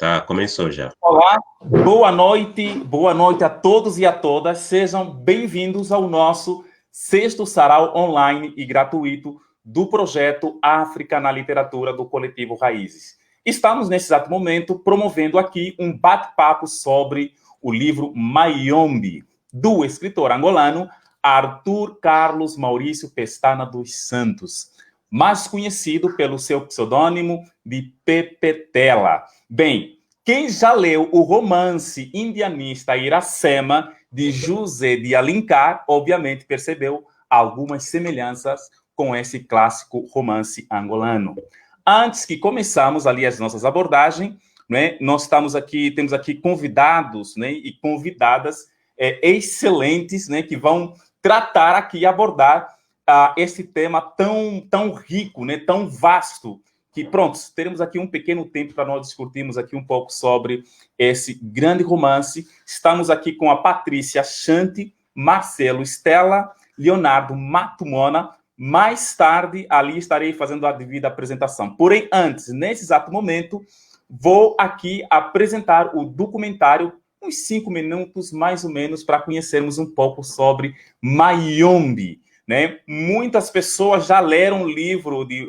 Já começou, já. Olá, boa noite a todos e a todas. Sejam bem-vindos ao nosso sexto sarau online e gratuito do projeto África na Literatura do Coletivo Raízes. Estamos, nesse exato momento, promovendo aqui um bate-papo sobre o livro Mayombe, do escritor angolano Arthur Carlos Maurício Pestana dos Santos, mais conhecido pelo seu pseudônimo de Pepetela. Bem, quem já leu o romance indianista Iracema, de José de Alencar, obviamente percebeu algumas semelhanças com esse clássico romance angolano. Antes que começarmos ali as nossas abordagens, né, nós temos aqui convidados, né, e convidadas excelentes, né, que vão tratar aqui, abordar esse tema tão rico, né, tão vasto, que, pronto, teremos aqui um pequeno tempo para nós discutirmos aqui um pouco sobre esse grande romance. Estamos aqui com a Patrícia Chante, Marcelo Stella, Leonardo Matumona. Mais tarde, ali estarei fazendo a devida apresentação. Porém, antes, nesse exato momento, vou aqui apresentar o documentário, uns 5 minutos, mais ou menos, para conhecermos um pouco sobre Mayombe. Né? Muitas pessoas já leram o livro de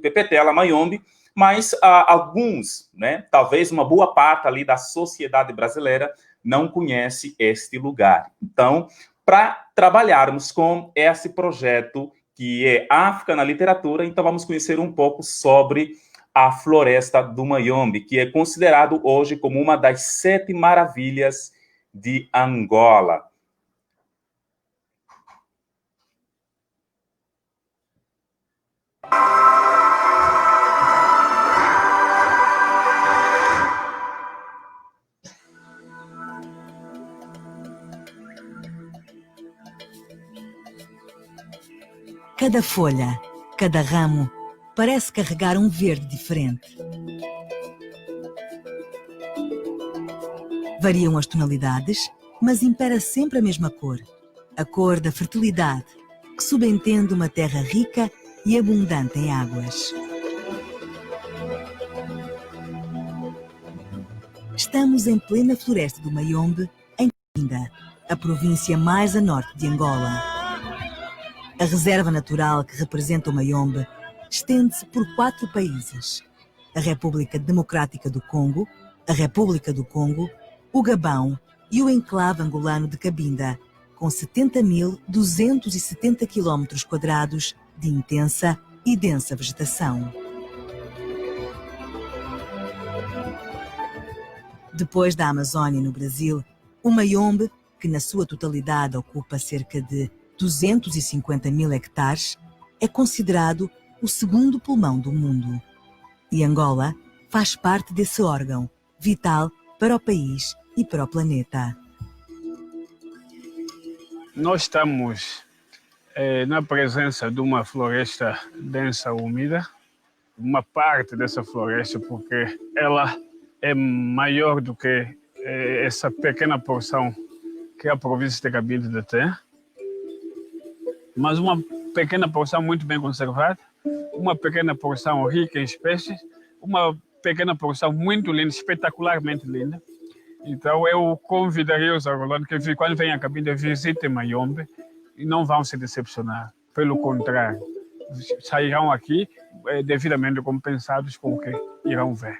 Pepetela, Mayombe, mas alguns, né, talvez uma boa parte ali da sociedade brasileira, não conhece este lugar. Então, para trabalharmos com esse projeto que é África na Literatura, então vamos conhecer um pouco sobre a Floresta do Mayombe, que é considerado hoje como uma das 7 maravilhas de Angola. Cada folha, cada ramo, parece carregar um verde diferente. Variam as tonalidades, mas impera sempre a mesma cor. A cor da fertilidade, que subentende uma terra rica e abundante em águas. Estamos em plena floresta do Mayombe, em Cabinda, a província mais a norte de Angola. A reserva natural que representa o Mayombe estende-se por 4 países: a República Democrática do Congo, a República do Congo, o Gabão e o enclave angolano de Cabinda, com 70.270 km² de intensa e densa vegetação. Depois da Amazónia no Brasil, o Mayombe, que na sua totalidade ocupa cerca de 250.000 hectares, é considerado o segundo pulmão do mundo. E Angola faz parte desse órgão, vital para o país e para o planeta. Nós estamos na presença de uma floresta densa úmida, uma parte dessa floresta, porque ela é maior do que essa pequena porção que a província de Cabinda tem, mas uma pequena porção muito bem conservada, uma pequena porção rica em espécies, uma pequena porção muito linda, espetacularmente linda. Então eu convidaria os angolanos que quando vêm a Cabinda visitem Mayombe e não vão se decepcionar. Pelo contrário, sairão aqui devidamente compensados com o que irão ver.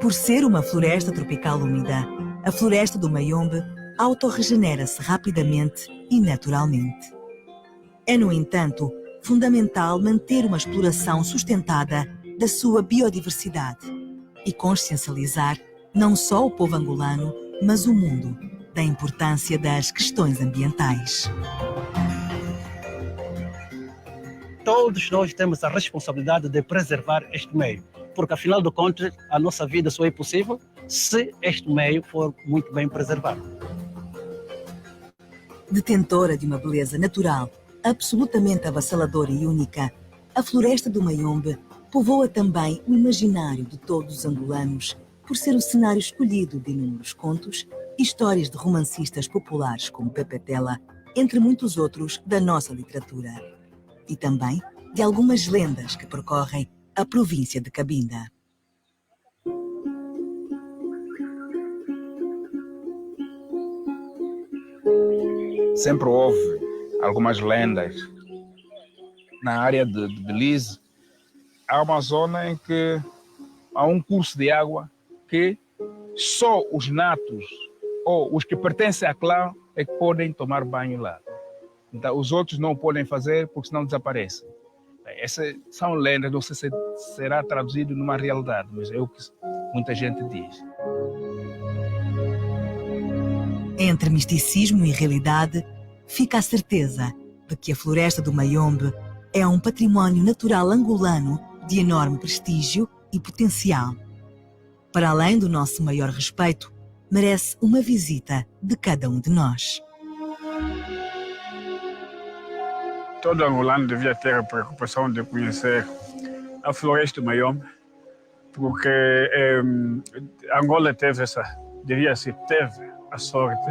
Por ser uma floresta tropical úmida, a floresta do Mayombe autorregenera-se rapidamente e naturalmente. É, no entanto, fundamental manter uma exploração sustentada da sua biodiversidade e consciencializar não só o povo angolano, mas o mundo, da importância das questões ambientais. Todos nós temos a responsabilidade de preservar este meio, porque, afinal de contas, a nossa vida só é possível se este meio for muito bem preservado. Detentora de uma beleza natural absolutamente avassaladora e única, a floresta do Mayombe povoa também o imaginário de todos os angolanos, por ser o cenário escolhido de inúmeros contos e histórias de romancistas populares como Pepetela, entre muitos outros da nossa literatura. E também de algumas lendas que percorrem a província de Cabinda. sempre houve algumas lendas. Na área de Belize, há uma zona em que há um curso de água que só os natos ou os que pertencem à clã é que podem tomar banho lá. Então, os outros não podem fazer porque senão desaparecem. Essas são lendas, não sei se será traduzido numa realidade, mas é o que muita gente diz. Entre misticismo e realidade, fica a certeza de que a Floresta do Mayombe é um património natural angolano de enorme prestígio e potencial. Para além do nosso maior respeito, merece uma visita de cada um de nós. Todo angolano devia ter a preocupação de conhecer a Floresta do Mayombe, porque Angola teve a sorte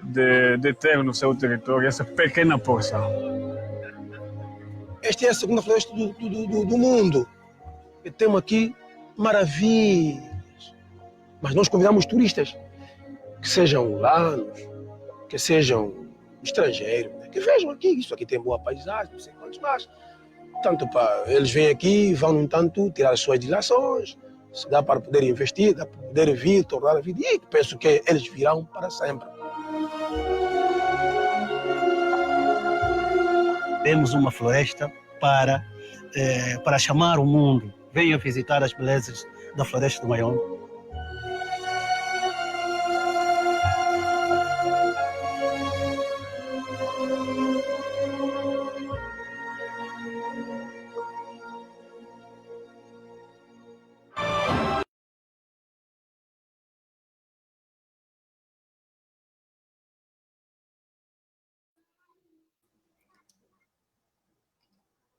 de ter no seu território essa pequena porção. Esta é a segunda floresta do mundo. E temos aqui maravilhas. Mas nós convidamos turistas, que sejam angolanos, que sejam estrangeiros, né? Que vejam aqui, isso aqui tem boa paisagem, não sei quantos mais. Tanto para eles vêm aqui, vão, no entanto, tirar as suas dilações, se dá para poder investir, dá para poder vir, tornar a vida, e penso que eles virão para sempre. Temos uma floresta para chamar o mundo. Venham visitar as belezas da Floresta do Mayombe.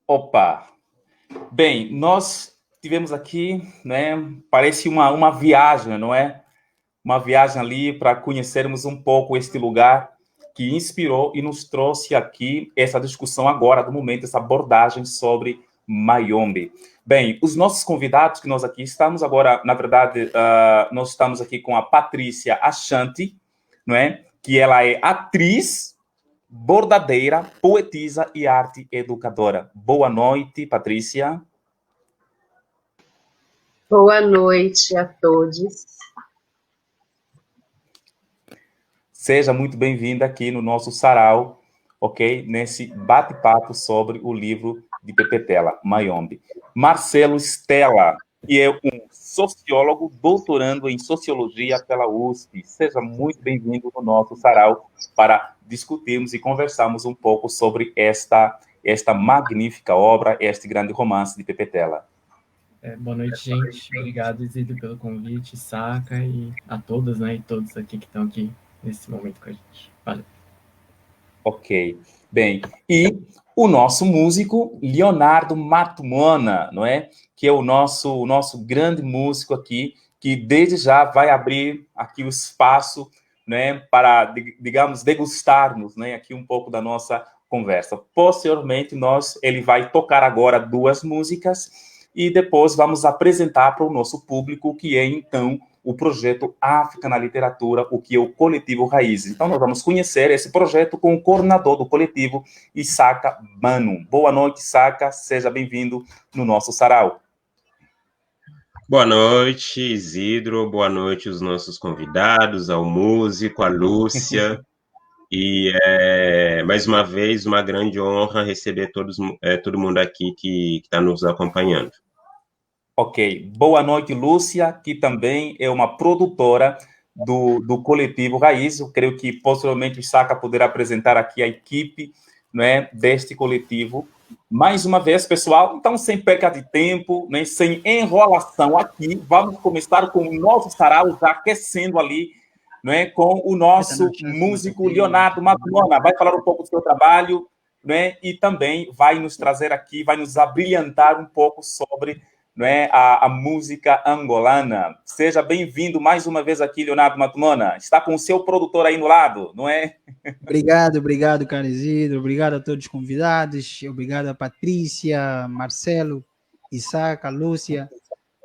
Opa! Bem, nós tivemos aqui, né, parece uma viagem, não é? Uma viagem ali para conhecermos um pouco este lugar que inspirou e nos trouxe aqui essa discussão agora, do momento, essa abordagem sobre Mayombe. Bem, os nossos convidados que nós aqui estamos agora, na verdade, nós estamos aqui com a Patrícia Ashanti, não é? Que ela é atriz, bordadeira, poetisa e arte educadora. Boa noite, Patrícia. Boa noite a todos. Seja muito bem-vinda aqui no nosso sarau, ok? Nesse bate-papo sobre o livro de Pepe Tela, Mayombe. Marcelo Stella, que é um sociólogo doutorando em sociologia pela USP. Seja muito bem-vindo no nosso sarau para discutirmos e conversarmos um pouco sobre esta magnífica obra, este grande romance de Pepe Tela. Boa noite, gente. Obrigado, Isidro, pelo convite, Saca, e a todas, né, e todos aqui que estão aqui nesse momento com a gente. Valeu. Ok. Bem, e o nosso músico, Leonardo Matumona, não é? Que é o nosso grande músico aqui, que desde já vai abrir aqui o espaço, né, para, digamos, degustarmos, né, aqui um pouco da nossa conversa. Posteriormente, ele vai tocar agora 2 músicas e depois vamos apresentar para o nosso público o que é, então, o projeto África na Literatura, o que é o Coletivo Raízes. Então, nós vamos conhecer esse projeto com o coordenador do coletivo, Isaka Manu. Boa noite, Isaka. Seja bem-vindo no nosso sarau. Boa noite, Isidro. Boa noite aos nossos convidados, ao músico, à Lúcia. E mais uma vez, uma grande honra receber todo mundo aqui que está nos acompanhando. Ok. Boa noite, Lúcia, que também é uma produtora do Coletivo Raiz. Eu creio que, posteriormente, o Isaka poderá apresentar aqui a equipe, né, deste coletivo. Mais uma vez, pessoal, então, sem perca de tempo, né, sem enrolação aqui, vamos começar com o nosso sarau, já aquecendo ali, né, com o nosso músico Leonardo Matumona. Vai falar um pouco do seu trabalho, né, e também vai nos trazer aqui, vai nos abrilhantar um pouco sobre, né, a música angolana. Seja bem-vindo mais uma vez aqui, Leonardo Matumona. Está com o seu produtor aí no lado, não é? Obrigado, caro Isidro. Obrigado a todos os convidados. Obrigado a Patrícia, Marcelo, Isaac, Lúcia.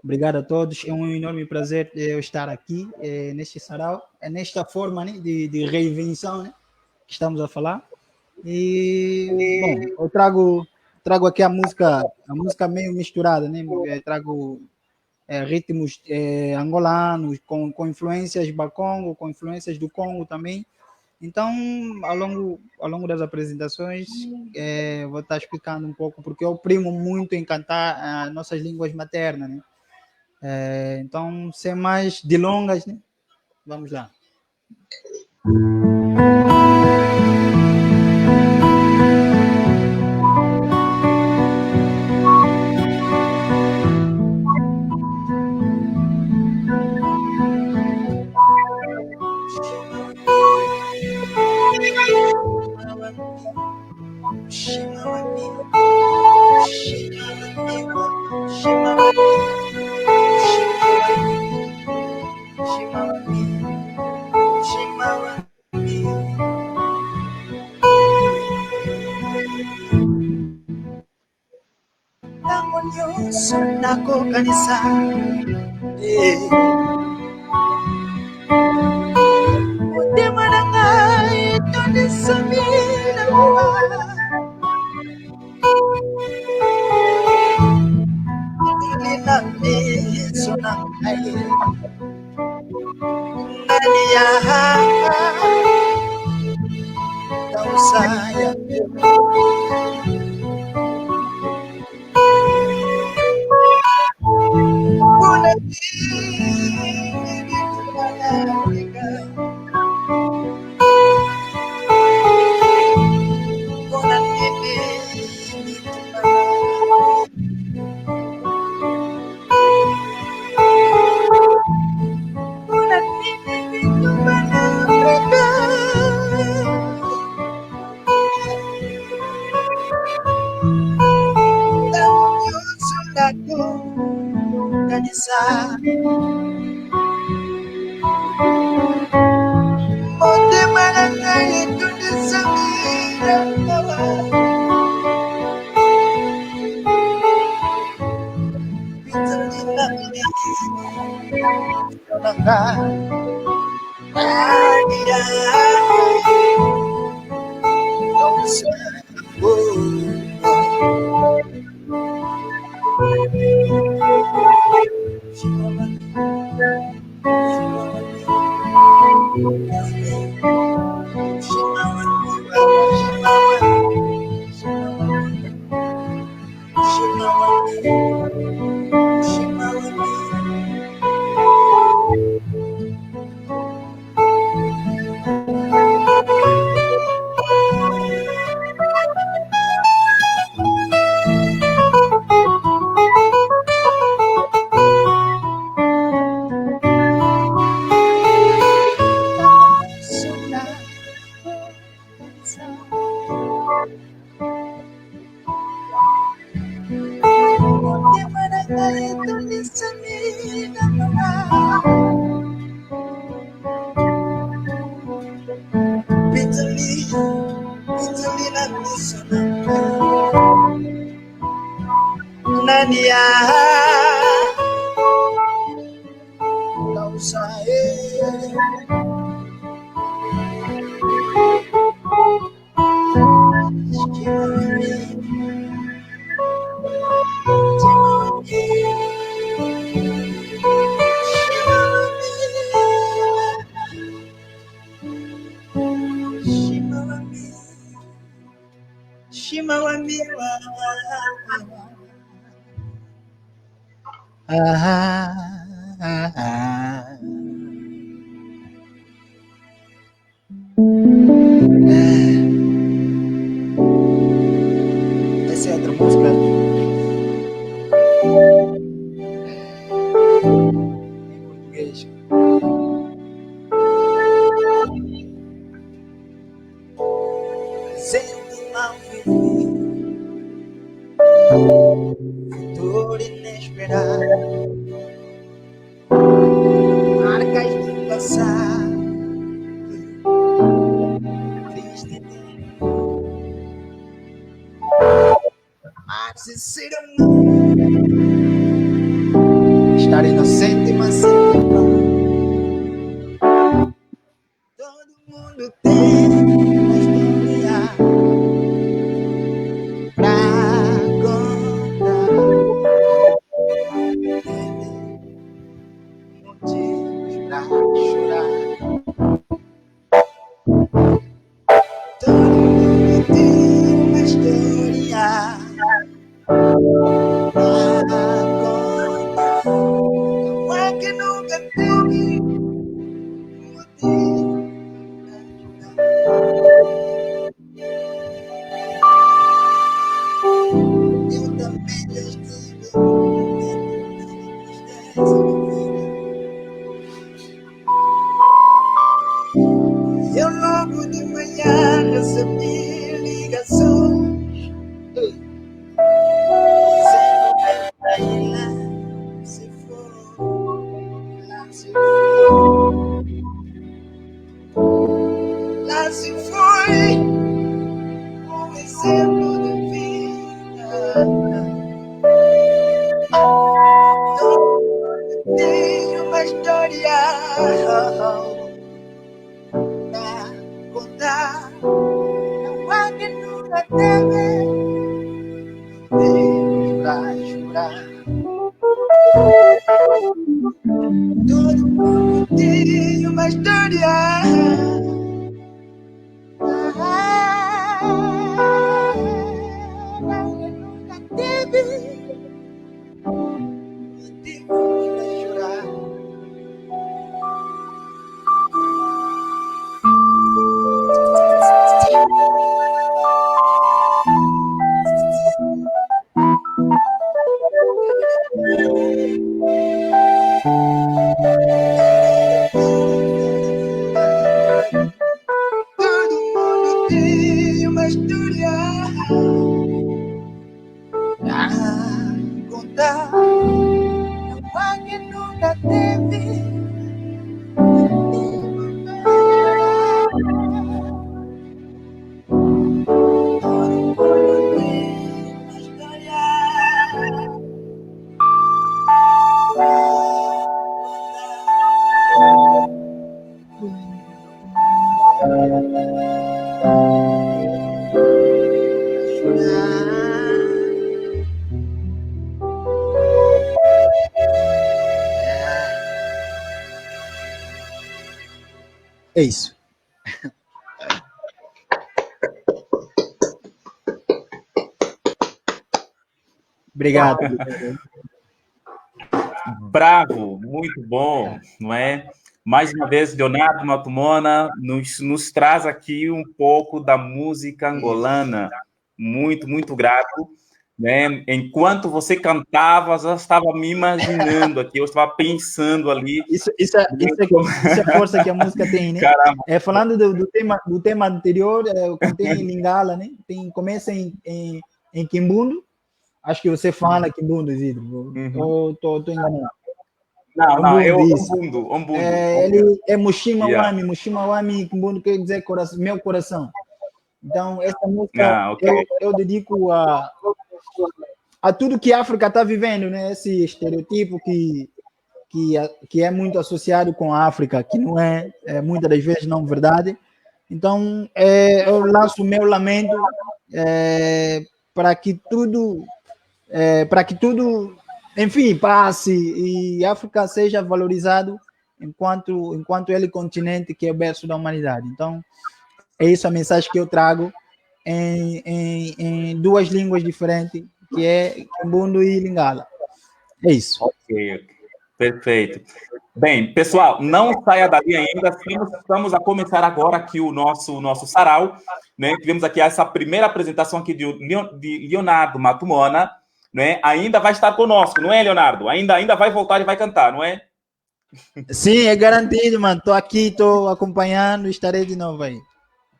Obrigado a todos. É um enorme prazer eu estar aqui neste sarau, nesta forma, né, de reinvenção, né, que estamos a falar. E, bom, eu trago aqui a música meio misturada, né? Eu trago ritmos angolanos, com influências bacongo, com influências do Congo também. Então, ao longo das apresentações, vou estar explicando um pouco, porque eu primo muito em cantar as nossas línguas maternas, né? Então, sem mais delongas, né? Vamos lá. Nako kanisa mutema na ngai tonisamina ilina miso na ngai ndani ya tausaya Essa é outra música. Em português. Presente mal vivido, futuro inesperado, marcas do passado, triste tempo, mas sinceramente, estar inocente, mas sem culpa. Todo mundo tem Tem uma história pra contar. Não há quem nunca teve Deus pra jurar. Todo mundo tem uma história. Mas eu nunca teve motivo pra chorar. Todo mundo tem uma história a contar. Não há quem nunca teve motivo pra chorar. Todo mundo tem uma história É isso. Obrigado. Bravo, muito bom, não é? Mais uma vez, Leonardo Matumona nos traz aqui um pouco da música angolana. Muito, muito grato. Né? Enquanto você cantava, já estava me imaginando aqui, eu estava pensando ali. Isso é a força que a música tem, né? Caramba. Falando do tema anterior, eu cantei em Lingala, né? Começa em Quimbundo. Acho que você fala Quimbundo, Isidro. Tô enganado. Não, é Ombundo. Ele é Mushima Wami. Mushima Wami, Quimbundo quer dizer coração, meu coração. Então, essa música eu dedico a tudo que a África está vivendo, né? Esse estereotipo que é muito associado com a África, que não é muitas das vezes não verdade. Então, eu lanço o meu lamento para que tudo, enfim, passe e a África seja valorizado enquanto ele continente que é o berço da humanidade. Então, é isso a mensagem que eu trago em duas línguas diferentes, que é Quimbundo e Lingala. É isso. Ok, perfeito. Bem, pessoal, não saia dali ainda. Estamos a começar agora aqui o nosso sarau. Né? Tivemos aqui essa primeira apresentação aqui de Leonardo Matumona. Né? Ainda vai estar conosco, não é, Leonardo? Ainda vai voltar e vai cantar, não é? Sim, é garantido, mano. Estou aqui, estou acompanhando, estarei de novo aí.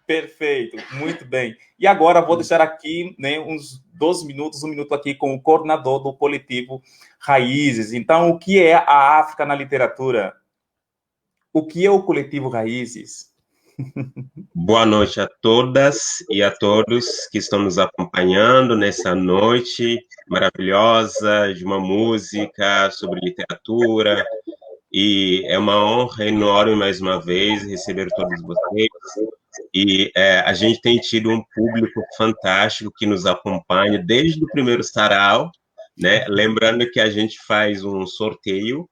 Perfeito, muito bem. E agora vou deixar aqui, né, uns 12 minutos, um minuto aqui com o coordenador do coletivo Raízes. Então, o que é a África na literatura? O que é o coletivo Raízes? Boa noite a todas e a todos que estão nos acompanhando nessa noite maravilhosa de uma música sobre literatura. E é uma honra enorme, mais uma vez, receber todos vocês. E a gente tem tido um público fantástico que nos acompanha desde o primeiro sarau, né? Lembrando que a gente faz um sorteio.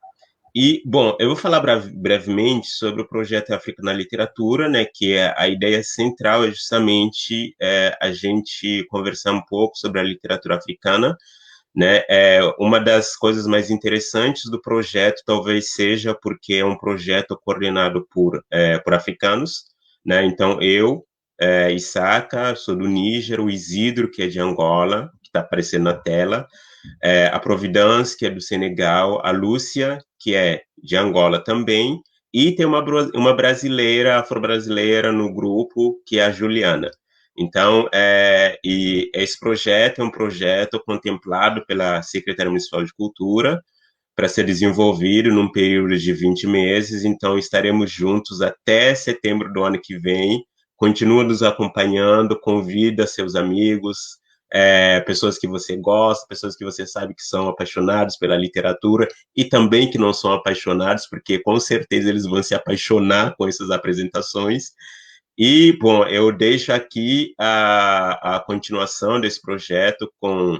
E, bom, eu vou falar brevemente sobre o projeto África na Literatura, né? Que a ideia central é justamente a gente conversar um pouco sobre a literatura africana, né? Uma das coisas mais interessantes do projeto talvez seja porque é um projeto coordenado por africanos, né? Então, eu, Isaka, sou do Níger, o Isidro, que é de Angola, que está aparecendo na tela, a Providence, que é do Senegal, a Lúcia, que é de Angola também, e tem uma brasileira, afro-brasileira no grupo, que é a Juliana. Então, e esse projeto é um projeto contemplado pela Secretaria Municipal de Cultura para ser desenvolvido num período de 20 meses, então estaremos juntos até setembro do ano que vem. Continua nos acompanhando, convida seus amigos, pessoas que você gosta, pessoas que você sabe que são apaixonados pela literatura e também que não são apaixonados, porque com certeza eles vão se apaixonar com essas apresentações. E, bom, eu deixo aqui a continuação desse projeto,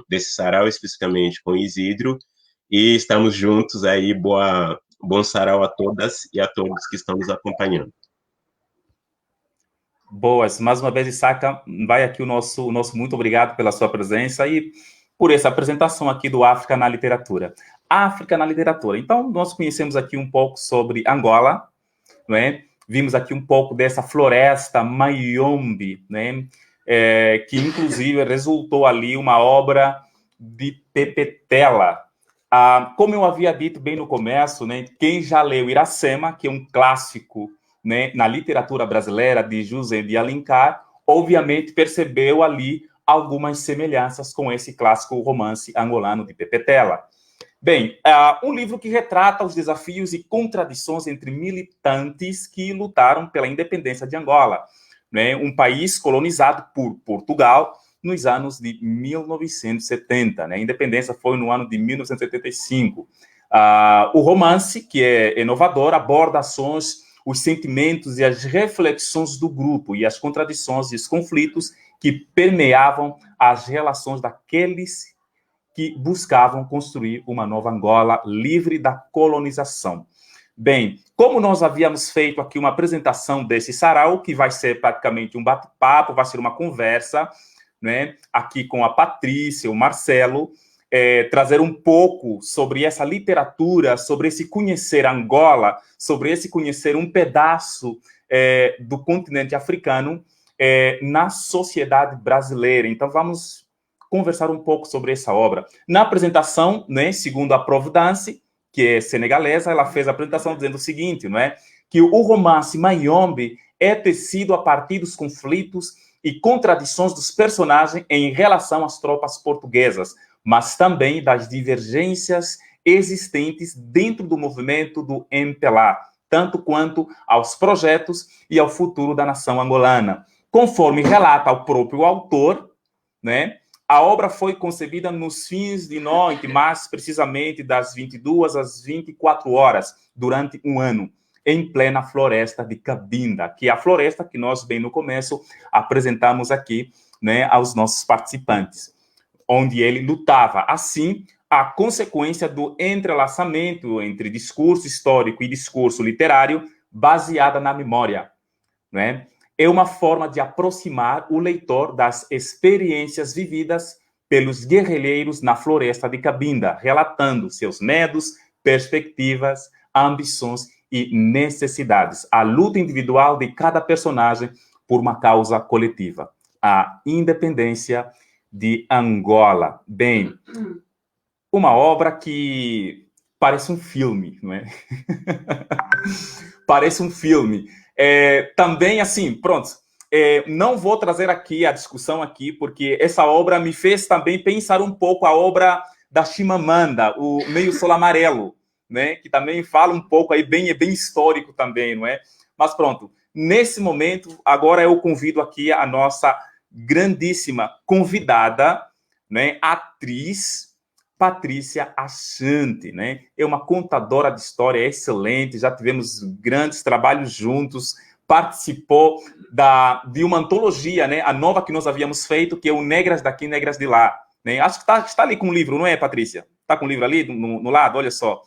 desse sarau especificamente com Isidro, e estamos juntos aí. Bom sarau a todas e a todos que estão nos acompanhando. Boas, mais uma vez, Isaka, vai aqui o nosso muito obrigado pela sua presença e por essa apresentação aqui do África na Literatura. África na Literatura. Então, nós conhecemos aqui um pouco sobre Angola, não é? Vimos aqui um pouco dessa floresta Mayombe, né? Que inclusive resultou ali uma obra de Pepetela. Como eu havia dito bem no começo, né? Quem já leu Iracema, que é um clássico, né, na literatura brasileira de José de Alencar, obviamente percebeu ali algumas semelhanças com esse clássico romance angolano de Pepetela. Bem, um livro que retrata os desafios e contradições entre militantes que lutaram pela independência de Angola, né, um país colonizado por Portugal nos anos de 1970. Né, a independência foi no ano de 1975. O romance, que é inovador, aborda ações, os sentimentos e as reflexões do grupo e as contradições e os conflitos que permeavam as relações daqueles que buscavam construir uma nova Angola livre da colonização. Bem, como nós havíamos feito aqui uma apresentação desse sarau, que vai ser praticamente um bate-papo, vai ser uma conversa, né, aqui com a Patrícia, o Marcelo, trazer um pouco sobre essa literatura, sobre esse conhecer Angola, sobre esse conhecer um pedaço do continente africano na sociedade brasileira. Então, vamos conversar um pouco sobre essa obra. Na apresentação, né, segundo a Providence, que é senegalesa, ela fez a apresentação dizendo o seguinte, não é? Que o romance Mayombe é tecido a partir dos conflitos e contradições dos personagens em relação às tropas portuguesas, mas também das divergências existentes dentro do movimento do MPLA, tanto quanto aos projetos e ao futuro da nação angolana. Conforme relata o próprio autor, né, a obra foi concebida nos fins de noite, mais precisamente das 22 às 24 horas, durante um ano, em plena floresta de Cabinda, que é a floresta que nós, bem no começo, apresentamos aqui, né, aos nossos participantes, onde ele lutava. Assim, a consequência do entrelaçamento entre discurso histórico e discurso literário baseada na memória, né? É uma forma de aproximar o leitor das experiências vividas pelos guerrilheiros na floresta de Cabinda, relatando seus medos, perspectivas, ambições e necessidades. A luta individual de cada personagem por uma causa coletiva. A independência de Angola. Bem, uma obra que parece um filme, não é? Parece um filme. Também, assim, pronto, não vou trazer aqui a discussão aqui, porque essa obra me fez também pensar um pouco a obra da Chimamanda, o Meio Sol Amarelo, né? Que também fala um pouco aí, é bem histórico também, não é? Mas pronto, nesse momento, agora eu convido aqui a nossa grandíssima convidada, né, atriz Patrícia Achante, né? É uma contadora de história excelente, já tivemos grandes trabalhos juntos, participou de uma antologia, né, a nova que nós havíamos feito, que é o Negras Daqui, Negras de Lá, né? Acho que está ali com o livro, não é, Patrícia? Está com o livro ali no lado, olha só,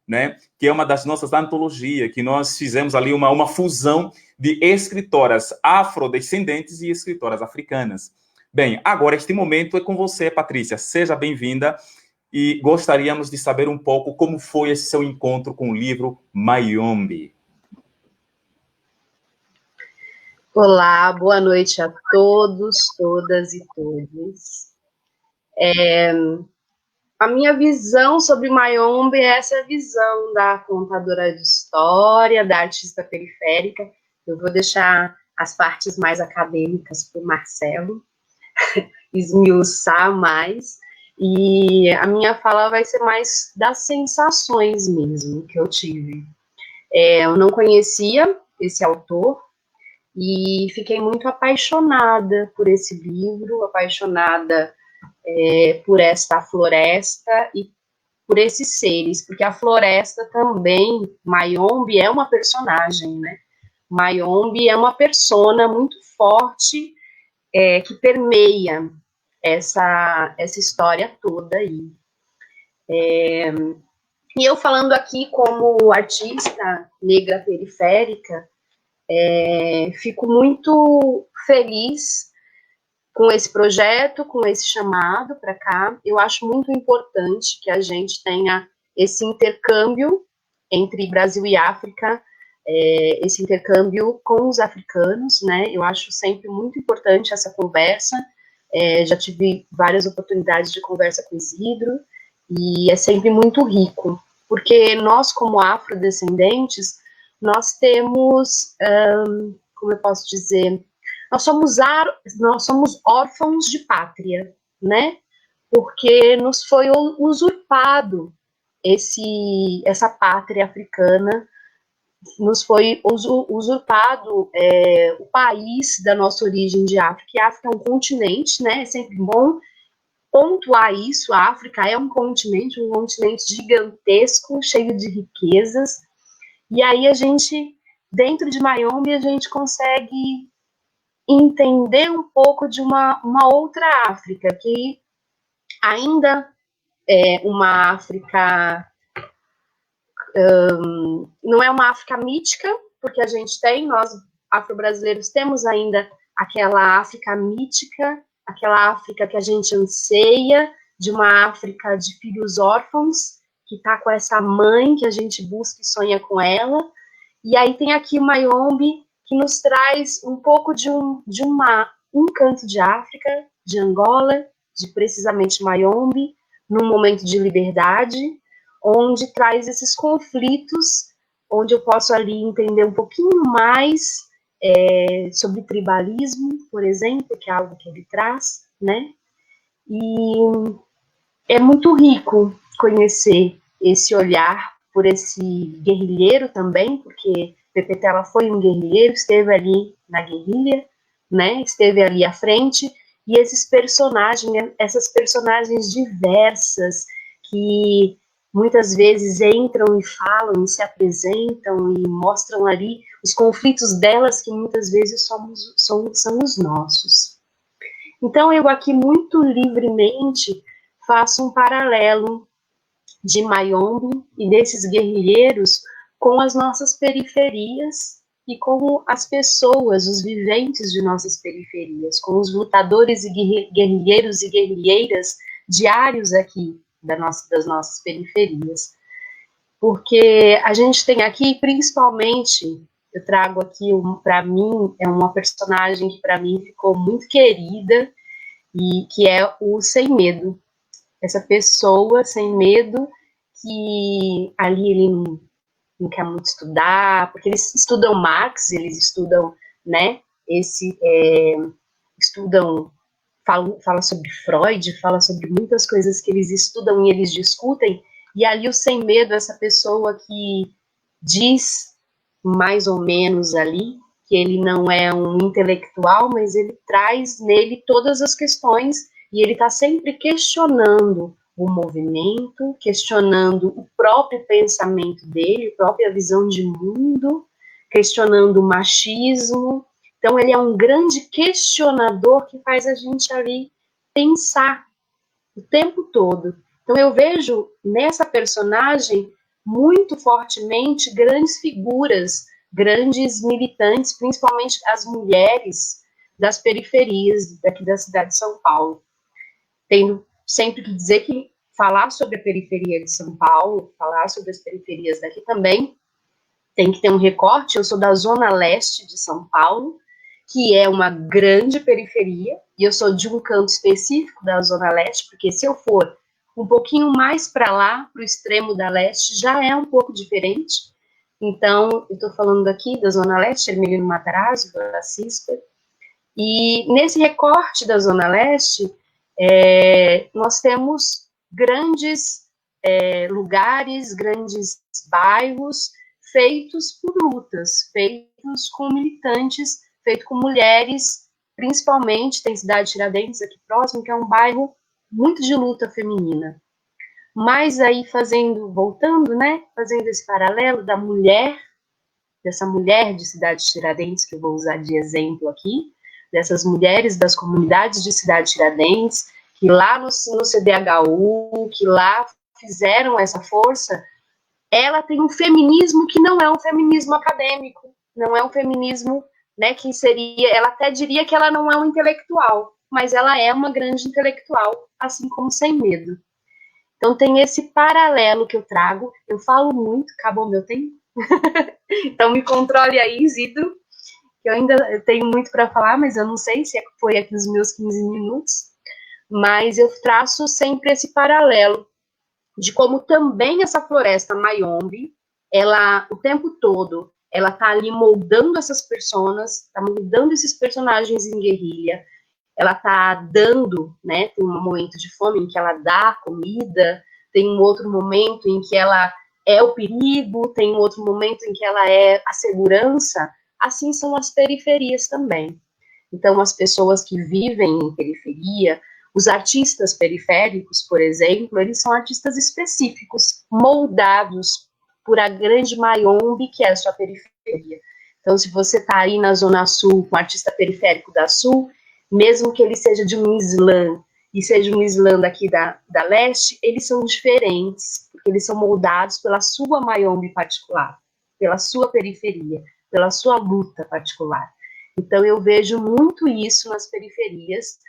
né? Que é uma das nossas antologias, que nós fizemos ali uma fusão de escritoras afrodescendentes e escritoras africanas. Bem, agora este momento é com você, Patrícia. Seja bem-vinda e gostaríamos de saber um pouco como foi esse seu encontro com o livro Mayombe. Olá, boa noite a todos, todas e todos. A minha visão sobre Mayombe é essa visão da contadora de história, da artista periférica. Eu vou deixar as partes mais acadêmicas para o Marcelo esmiuçar mais. E a minha fala vai ser mais das sensações mesmo que eu tive. Eu não conhecia esse autor e fiquei muito apaixonada por esse livro, apaixonada por esta floresta e por esses seres, porque a floresta também, Mayombe é uma personagem, né? Mayombe é uma persona muito forte que permeia essa história toda aí. E eu falando aqui como artista negra periférica, fico muito feliz com esse projeto, com esse chamado para cá. Eu acho muito importante que a gente tenha esse intercâmbio entre Brasil e África, esse intercâmbio com os africanos, né? Eu acho sempre muito importante essa conversa. Já tive várias oportunidades de conversa com Isidro, e é sempre muito rico, porque nós, como afrodescendentes, nós temos, como eu posso dizer, nós somos órfãos de pátria, né? Porque nos foi usurpado essa pátria africana, nos foi usurpado o país da nossa origem de África. E a África é um continente, né? É sempre bom pontuar isso. A África é um continente gigantesco, cheio de riquezas. E aí a gente, dentro de Mayombe, a gente consegue entender um pouco de uma outra África, que ainda é uma África, não é uma África mítica, porque a gente nós afro-brasileiros temos ainda aquela África mítica, aquela África que a gente anseia, de uma África de filhos órfãos, que está com essa mãe que a gente busca e sonha com ela. E aí tem aqui o Mayombe, que nos traz um pouco de um canto de África, de Angola, de precisamente Mayombe, num momento de liberdade, onde traz esses conflitos, onde eu posso ali entender um pouquinho mais sobre tribalismo, por exemplo, que é algo que ele traz, né? E é muito rico conhecer esse olhar por esse guerrilheiro também, porque Pepe Tela foi um guerrilheiro, esteve ali na guerrilha, né? Esteve ali à frente, e essas personagens diversas que muitas vezes entram e falam e se apresentam e mostram ali os conflitos delas, que muitas vezes são os nossos. Então eu aqui muito livremente faço um paralelo de Mayombe e desses guerrilheiros com as nossas periferias e com as pessoas, os viventes de nossas periferias, com os lutadores e guerrilheiros e guerrilheiras diários aqui das nossas periferias. Porque a gente tem aqui, principalmente, eu trago aqui, para mim, é uma personagem que para mim ficou muito querida, e que é o Sem Medo. Essa pessoa sem medo, que ali ele não quer muito estudar, porque eles estudam Marx, eles estudam, né, fala sobre Freud, fala sobre muitas coisas que eles estudam e eles discutem, e ali o Sem Medo, essa pessoa que diz mais ou menos ali que ele não é um intelectual, mas ele traz nele todas as questões, e ele está sempre questionando o movimento, questionando o próprio pensamento dele, a própria visão de mundo, questionando o machismo. Então ele é um grande questionador que faz a gente ali pensar o tempo todo. Então eu vejo nessa personagem muito fortemente grandes figuras, grandes militantes, principalmente as mulheres das periferias daqui da cidade de São Paulo. Tenho sempre que dizer que falar sobre a periferia de São Paulo, falar sobre as periferias daqui também, tem que ter um recorte. Eu sou da Zona Leste de São Paulo, que é uma grande periferia, e eu sou de um canto específico da Zona Leste, porque se eu for um pouquinho mais para lá, para o extremo da Leste, já é um pouco diferente. Então, eu estou falando aqui da Zona Leste, Hermelino Matarazzo, da CISPA, e nesse recorte da Zona Leste, nós temos grandes lugares, grandes bairros feitos por lutas, feitos com militantes, feitos com mulheres, principalmente. Tem Cidade Tiradentes aqui próximo, que é um bairro muito de luta feminina. Mas aí voltando, né, fazendo esse paralelo da mulher, dessa mulher de Cidade Tiradentes, que eu vou usar de exemplo aqui, dessas mulheres das comunidades de Cidade Tiradentes, que lá no CDHU, que lá fizeram essa força, ela tem um feminismo que não é um feminismo acadêmico, não é um feminismo, né, que seria, ela até diria que ela não é um intelectual, mas ela é uma grande intelectual, assim como Sem Medo. Então tem esse paralelo que eu trago, eu falo muito, acabou meu tempo? Então me controle aí, Isidro, que eu ainda tenho muito para falar, mas eu não sei se foi aqui os meus 15 minutos, mas eu traço sempre esse paralelo de como também essa floresta Mayombe, ela, o tempo todo, ela tá ali moldando essas personas, tá moldando esses personagens em guerrilha, ela tá dando, né, tem um momento de fome em que ela dá comida, tem um outro momento em que ela é o perigo, tem um outro momento em que ela é a segurança, assim são as periferias também. Então, as pessoas que vivem em periferia, os artistas periféricos, por exemplo, eles são artistas específicos, moldados por a grande Mayombe, que é a sua periferia. Então, se você está aí na Zona Sul, com um artista periférico da Sul, mesmo que ele seja de um Islã, e seja um Islã daqui da Leste, eles são diferentes, porque eles são moldados pela sua Mayombe particular, pela sua periferia, pela sua luta particular. Então, eu vejo muito isso nas periferias,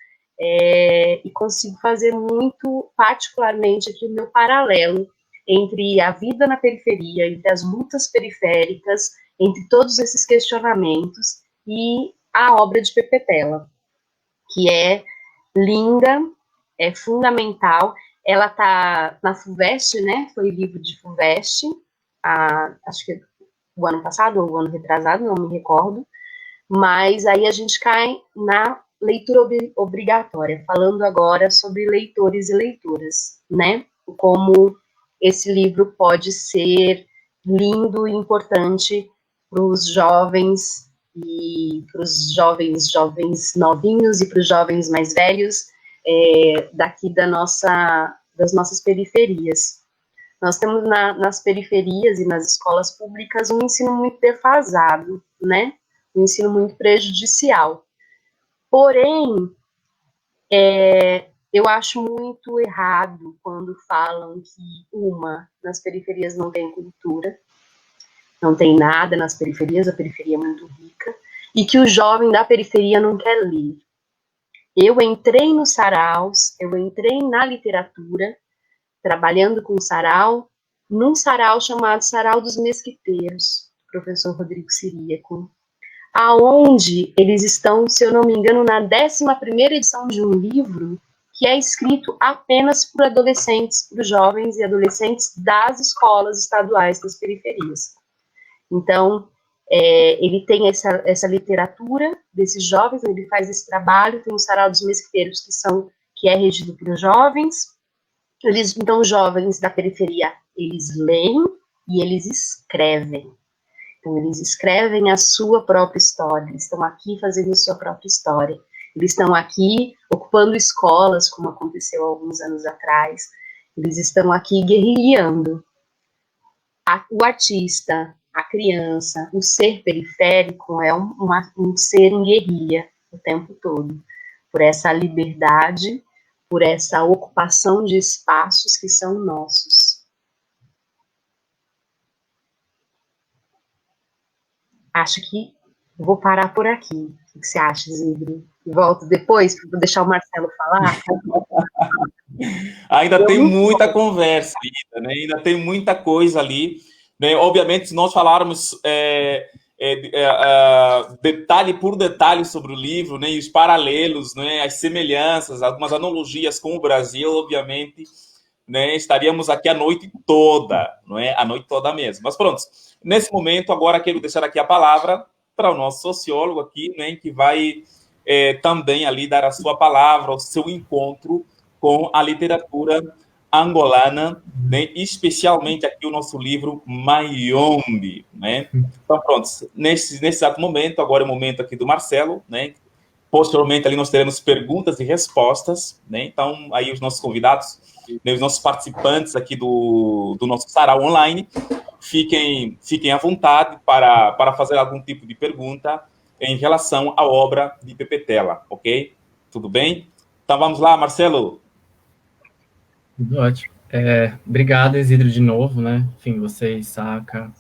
e consigo fazer muito, particularmente aqui, o meu paralelo entre a vida na periferia, entre as lutas periféricas, entre todos esses questionamentos e a obra de Pepe Tela, que é linda, é fundamental. Ela está na FUVEST, né? Foi livro de FUVEST, acho que o ano passado ou o ano retrasado, não me recordo. Mas aí a gente cai na leitura obrigatória, falando agora sobre leitores e leitoras, né? Como esse livro pode ser lindo e importante para os jovens e para os jovens novinhos e para os jovens mais velhos daqui das nossas periferias. Nós temos nas periferias e nas escolas públicas um ensino muito defasado, né? Um ensino muito prejudicial. Porém, eu acho muito errado quando falam que nas periferias não tem cultura, não tem nada nas periferias, a periferia é muito rica, e que o jovem da periferia não quer ler. Eu entrei nos saraus, eu entrei na literatura, trabalhando com sarau, num sarau chamado Sarau dos Mesquiteiros, professor Rodrigo Ciríaco, aonde eles estão, se eu não me engano, na 11ª edição de um livro que é escrito apenas por adolescentes, por jovens e adolescentes das escolas estaduais das periferias. Então, ele tem essa literatura desses jovens, ele faz esse trabalho, tem o Sarau dos Mesquiteiros, que é regido por jovens. Então, os jovens da periferia, eles leem e eles escrevem. Então, eles escrevem a sua própria história, eles estão aqui fazendo a sua própria história. Eles estão aqui ocupando escolas, como aconteceu há alguns anos atrás. Eles estão aqui guerrilhando. O artista, a criança, o ser periférico é um ser em guerrilha o tempo todo. Por essa liberdade, por essa ocupação de espaços que são nossos. Acho que vou parar por aqui. O que você acha, Isidro? Volto depois, para deixar o Marcelo falar. Ainda tem muita conversa, né? Ainda tem muita coisa ali. Né? Obviamente, se nós falarmos detalhe por detalhe sobre o livro, né? E os paralelos, né? As semelhanças, algumas analogias com o Brasil, obviamente, né? Estaríamos aqui a noite toda, não é? A noite toda mesmo. Mas pronto, nesse momento, agora quero deixar aqui a palavra para o nosso sociólogo aqui, né? Que vai também ali dar a sua palavra, o seu encontro com a literatura angolana, né? Especialmente aqui o nosso livro Mayombe, né? Então, pronto, nesse exato momento, agora é o momento aqui do Marcelo, né? Posteriormente, ali nós teremos perguntas e respostas, né? Então, aí os nossos convidados, né, os nossos participantes aqui do nosso sarau online, fiquem à vontade para fazer algum tipo de pergunta em relação à obra de Pepe Tela, ok? Tudo bem? Então, vamos lá, Marcelo. Tudo ótimo. Obrigado, Isidro, de novo, né? Enfim, vocês, Saca,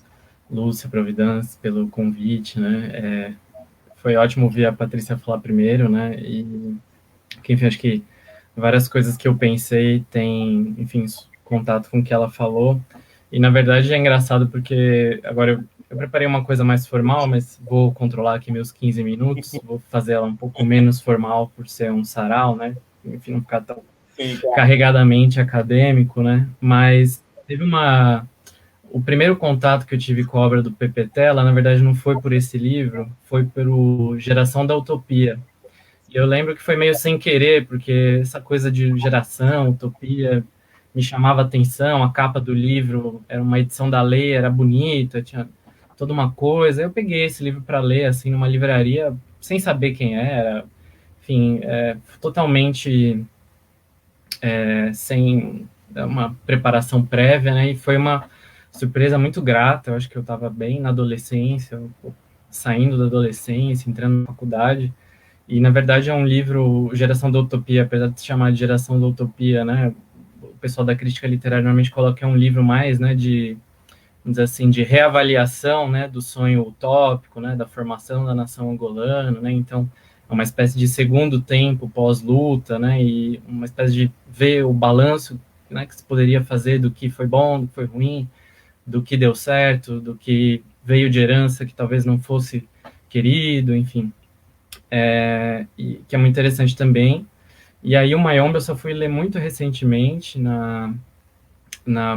Lúcia, Providência, pelo convite, né? Foi ótimo ouvir a Patrícia falar primeiro, né? E, enfim, acho que várias coisas que eu pensei têm, enfim, contato com o que ela falou. E, na verdade, é engraçado porque agora eu preparei uma coisa mais formal, mas vou controlar aqui meus 15 minutos, vou fazer ela um pouco menos formal por ser um sarau, né? Enfim, não ficar tão carregadamente acadêmico, né? Mas teve o primeiro contato que eu tive com a obra do Pepe Tela, na verdade, não foi por esse livro, foi pelo Geração da Utopia. E eu lembro que foi meio sem querer, porque essa coisa de geração, utopia, me chamava a atenção. A capa do livro era uma edição da Lei, era bonita, tinha toda uma coisa. Eu peguei esse livro para ler, assim, numa livraria, sem saber quem era. Enfim, totalmente sem uma preparação prévia, né? E foi uma surpresa muito grata. Eu acho que eu estava bem na adolescência, saindo da adolescência, entrando na faculdade. E, na verdade, é um livro, Geração da Utopia, apesar de se chamar de Geração da Utopia, né? O pessoal da crítica literária normalmente coloca que é um livro mais, né, vamos dizer assim, de reavaliação, né, do sonho utópico, né, da formação da nação angolana, né? Então, é uma espécie de segundo tempo pós-luta, né, e uma espécie de ver o balanço, né, que se poderia fazer do que foi bom, do que foi ruim, do que deu certo, do que veio de herança que talvez não fosse querido, enfim. E que é muito interessante também. E aí o Mayombe eu só fui ler muito recentemente na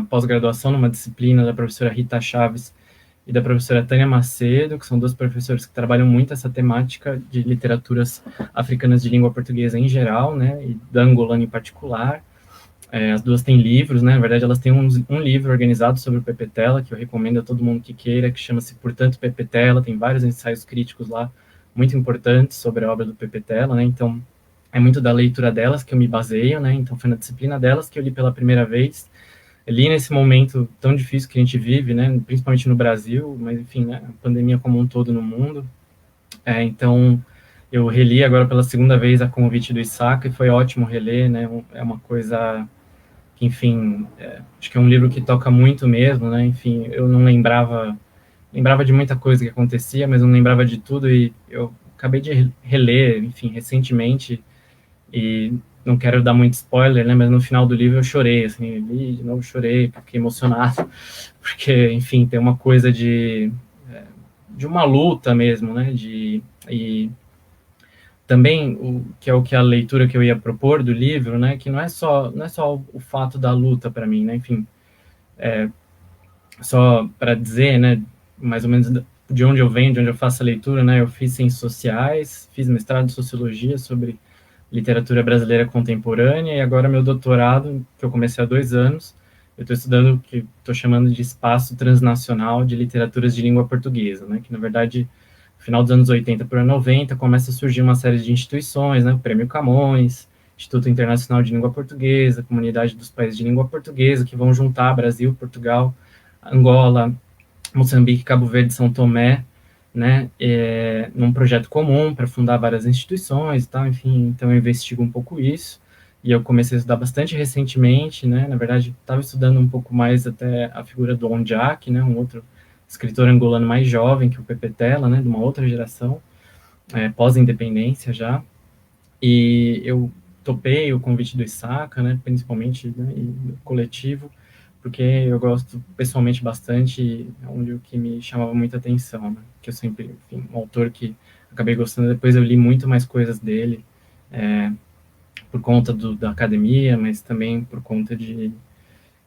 pós-graduação, numa disciplina da professora Rita Chaves e da professora Tânia Macedo, que são duas professoras que trabalham muito essa temática de literaturas africanas de língua portuguesa em geral, né, e da angolana em particular. As duas têm livros, né, na verdade elas têm um livro organizado sobre o Pepe Tela, que eu recomendo a todo mundo que queira, que chama-se Portanto Pepe Tela, tem vários ensaios críticos lá, muito importantes sobre a obra do Pepe Tela, né, então é muito da leitura delas que eu me baseio, né, então foi na disciplina delas que eu li pela primeira vez, li nesse momento tão difícil que a gente vive, né, principalmente no Brasil, mas enfim, né, a pandemia como um todo no mundo, então eu reli agora pela segunda vez a convite do Isaka e foi ótimo reler, né, é uma coisa que, enfim, acho que é um livro que toca muito mesmo, né, enfim, eu não lembrava de muita coisa que acontecia, mas não lembrava de tudo, e eu acabei de reler, enfim, recentemente, e não quero dar muito spoiler, né, mas no final do livro eu chorei, assim, li de novo, chorei, fiquei emocionado, porque, enfim, tem uma coisa de uma luta mesmo, né, e também, que é o que a leitura que eu ia propor do livro, né, que não é só o fato da luta para mim, né, enfim, só para dizer, né, mais ou menos de onde eu venho, de onde eu faço a leitura, né, eu fiz Ciências Sociais, fiz mestrado em Sociologia sobre literatura brasileira contemporânea, e agora meu doutorado, que eu comecei há 2 anos, eu estou estudando o que estou chamando de Espaço Transnacional de Literaturas de Língua Portuguesa, né, que na verdade, no final dos anos 80 para 90, começa a surgir uma série de instituições, né, o Prêmio Camões, Instituto Internacional de Língua Portuguesa, Comunidade dos Países de Língua Portuguesa, que vão juntar Brasil, Portugal, Angola, Moçambique, Cabo Verde, São Tomé, né, num projeto comum para fundar várias instituições e tal, enfim, então eu investigo um pouco isso, e eu comecei a estudar bastante recentemente, né, na verdade estava estudando um pouco mais até a figura do Ondiak, né, um outro escritor angolano mais jovem que o Pepe Tela, né, de uma outra geração, pós-independência já, e eu topei o convite do Isaka, né, principalmente, né, e do coletivo, porque eu gosto pessoalmente bastante, onde o que me chamava muita atenção, né? Que eu sempre, enfim, um autor que acabei gostando, depois eu li muito mais coisas dele, por conta da academia, mas também por conta de,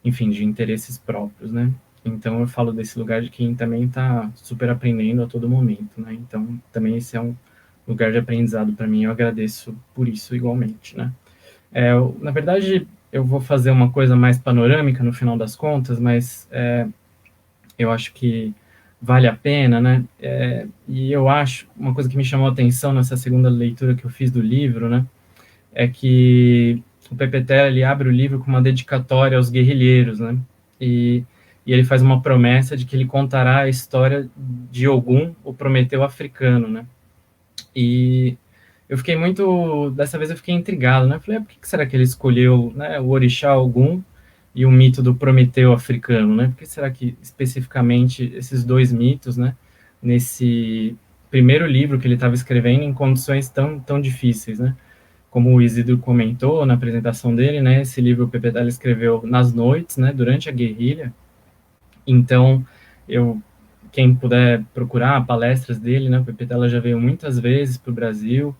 enfim, de interesses próprios, né? Então eu falo desse lugar de quem também está super aprendendo a todo momento, né? Então também esse é um lugar de aprendizado para mim, eu agradeço por isso igualmente, né? Na verdade, eu vou fazer uma coisa mais panorâmica no final das contas, mas eu acho que vale a pena, né? E eu acho, uma coisa que me chamou a atenção nessa segunda leitura que eu fiz do livro, né, é que o Pepe Tela, ele abre o livro com uma dedicatória aos guerrilheiros, né? E ele faz uma promessa de que ele contará a história de Ogum, o Prometeu africano, né? E eu fiquei dessa vez eu fiquei intrigado, né? Falei, por que será que ele escolheu, né, o orixá Ogum e o mito do Prometeu africano, né? Por que será que especificamente esses dois mitos, né, nesse primeiro livro que ele estava escrevendo em condições tão difíceis, né? Como o Isidro comentou na apresentação dele, né, esse livro o Pepe Tela escreveu nas noites, né, durante a guerrilha. Então, quem puder procurar palestras dele, né, o Pepe Tela já veio muitas vezes para o Brasil,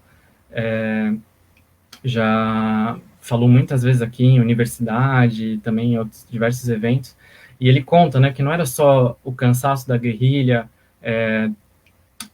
já falou muitas vezes aqui em universidade, também em outros diversos eventos, e ele conta, né, que não era só o cansaço da guerrilha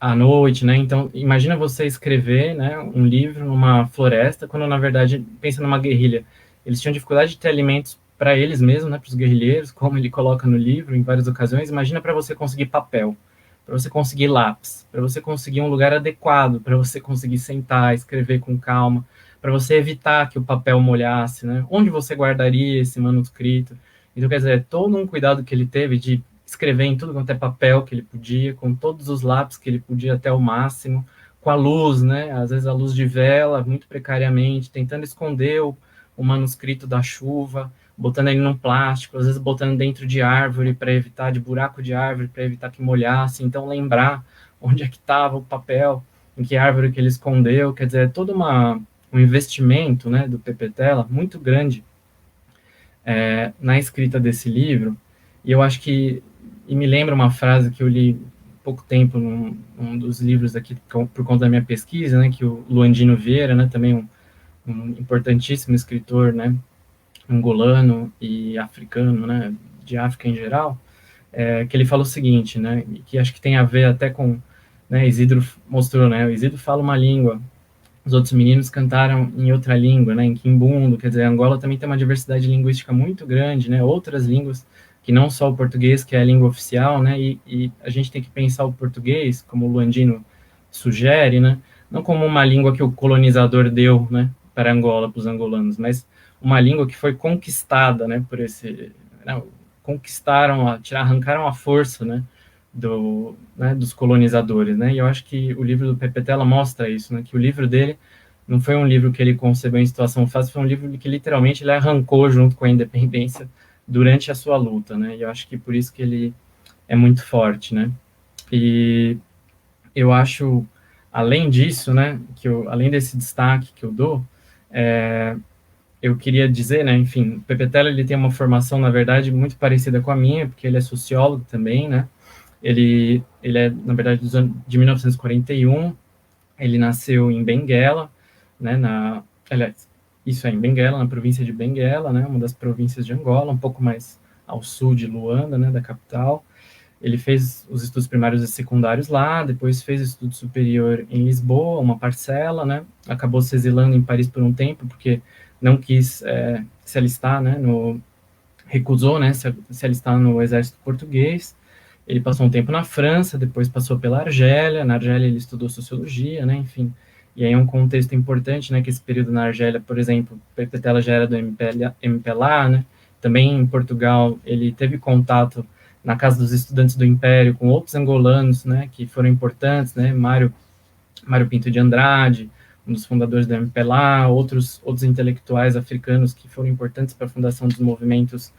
à noite, né, então imagina você escrever, né, um livro numa floresta, quando na verdade, pensa numa guerrilha, eles tinham dificuldade de ter alimentos para eles mesmos, né, para os guerrilheiros, como ele coloca no livro em várias ocasiões. Imagina para você conseguir papel, para você conseguir lápis, para você conseguir um lugar adequado, para você conseguir sentar, escrever com calma, para você evitar que o papel molhasse, né? Onde você guardaria esse manuscrito? Então, quer dizer, todo um cuidado que ele teve de escrever em tudo quanto é papel que ele podia, com todos os lápis que ele podia até o máximo, com a luz, né? Às vezes a luz de vela, muito precariamente, tentando esconder o manuscrito da chuva, botando ele num plástico, às vezes botando dentro de árvore para evitar, de buraco de árvore, para evitar que molhasse, então lembrar onde é que estava o papel, em que árvore que ele escondeu, quer dizer, é todo um investimento, né, do Pepe Tela muito grande na escrita desse livro, e eu acho que, e me lembra uma frase que eu li há pouco tempo num dos livros aqui, por conta da minha pesquisa, né, que o Luandino Vieira, né, também um importantíssimo escritor, né, angolano e africano, né, de África em geral, que ele fala o seguinte, né, que acho que tem a ver até com, né, Isidro mostrou, né, o Isidro fala uma língua, os outros meninos cantaram em outra língua, né, em quimbundo, quer dizer, Angola também tem uma diversidade linguística muito grande, né, outras línguas que não só o português, que é a língua oficial, né, e a gente tem que pensar o português, como o Luandino sugere, né, não como uma língua que o colonizador deu, né, para Angola, para os angolanos, mas uma língua que foi conquistada, né, por arrancaram a força, né, dos colonizadores, né, e eu acho que o livro do Pepe Tela mostra isso, né, que o livro dele não foi um livro que ele concebeu em situação fácil, foi um livro que literalmente ele arrancou junto com a independência durante a sua luta, né, e eu acho que por isso que ele é muito forte, né, e eu acho, além disso, né, além desse destaque que eu dou, eu queria dizer, né, enfim, o Pepe Tela, ele tem uma formação, na verdade, muito parecida com a minha, porque ele é sociólogo também, né, ele é, na verdade, de 1941, ele nasceu em Benguela, né, em Benguela, na província de Benguela, né, uma das províncias de Angola, um pouco mais ao sul de Luanda, né, da capital. Ele fez os estudos primários e secundários lá, depois fez estudo superior em Lisboa, uma parcela, né, acabou se exilando em Paris por um tempo, porque não quis se alistar, né, recusou, né, se alistar no exército português. Ele passou um tempo na França, depois passou pela Argélia. Na Argélia ele estudou sociologia, né, enfim. E aí é um contexto importante, né, que esse período na Argélia, por exemplo, Pepe Tela já era do MPLA, né, também em Portugal ele teve contato na Casa dos Estudantes do Império com outros angolanos, né, que foram importantes, né, Mário Pinto de Andrade, um dos fundadores do MPLA, outros intelectuais africanos que foram importantes para a fundação dos movimentos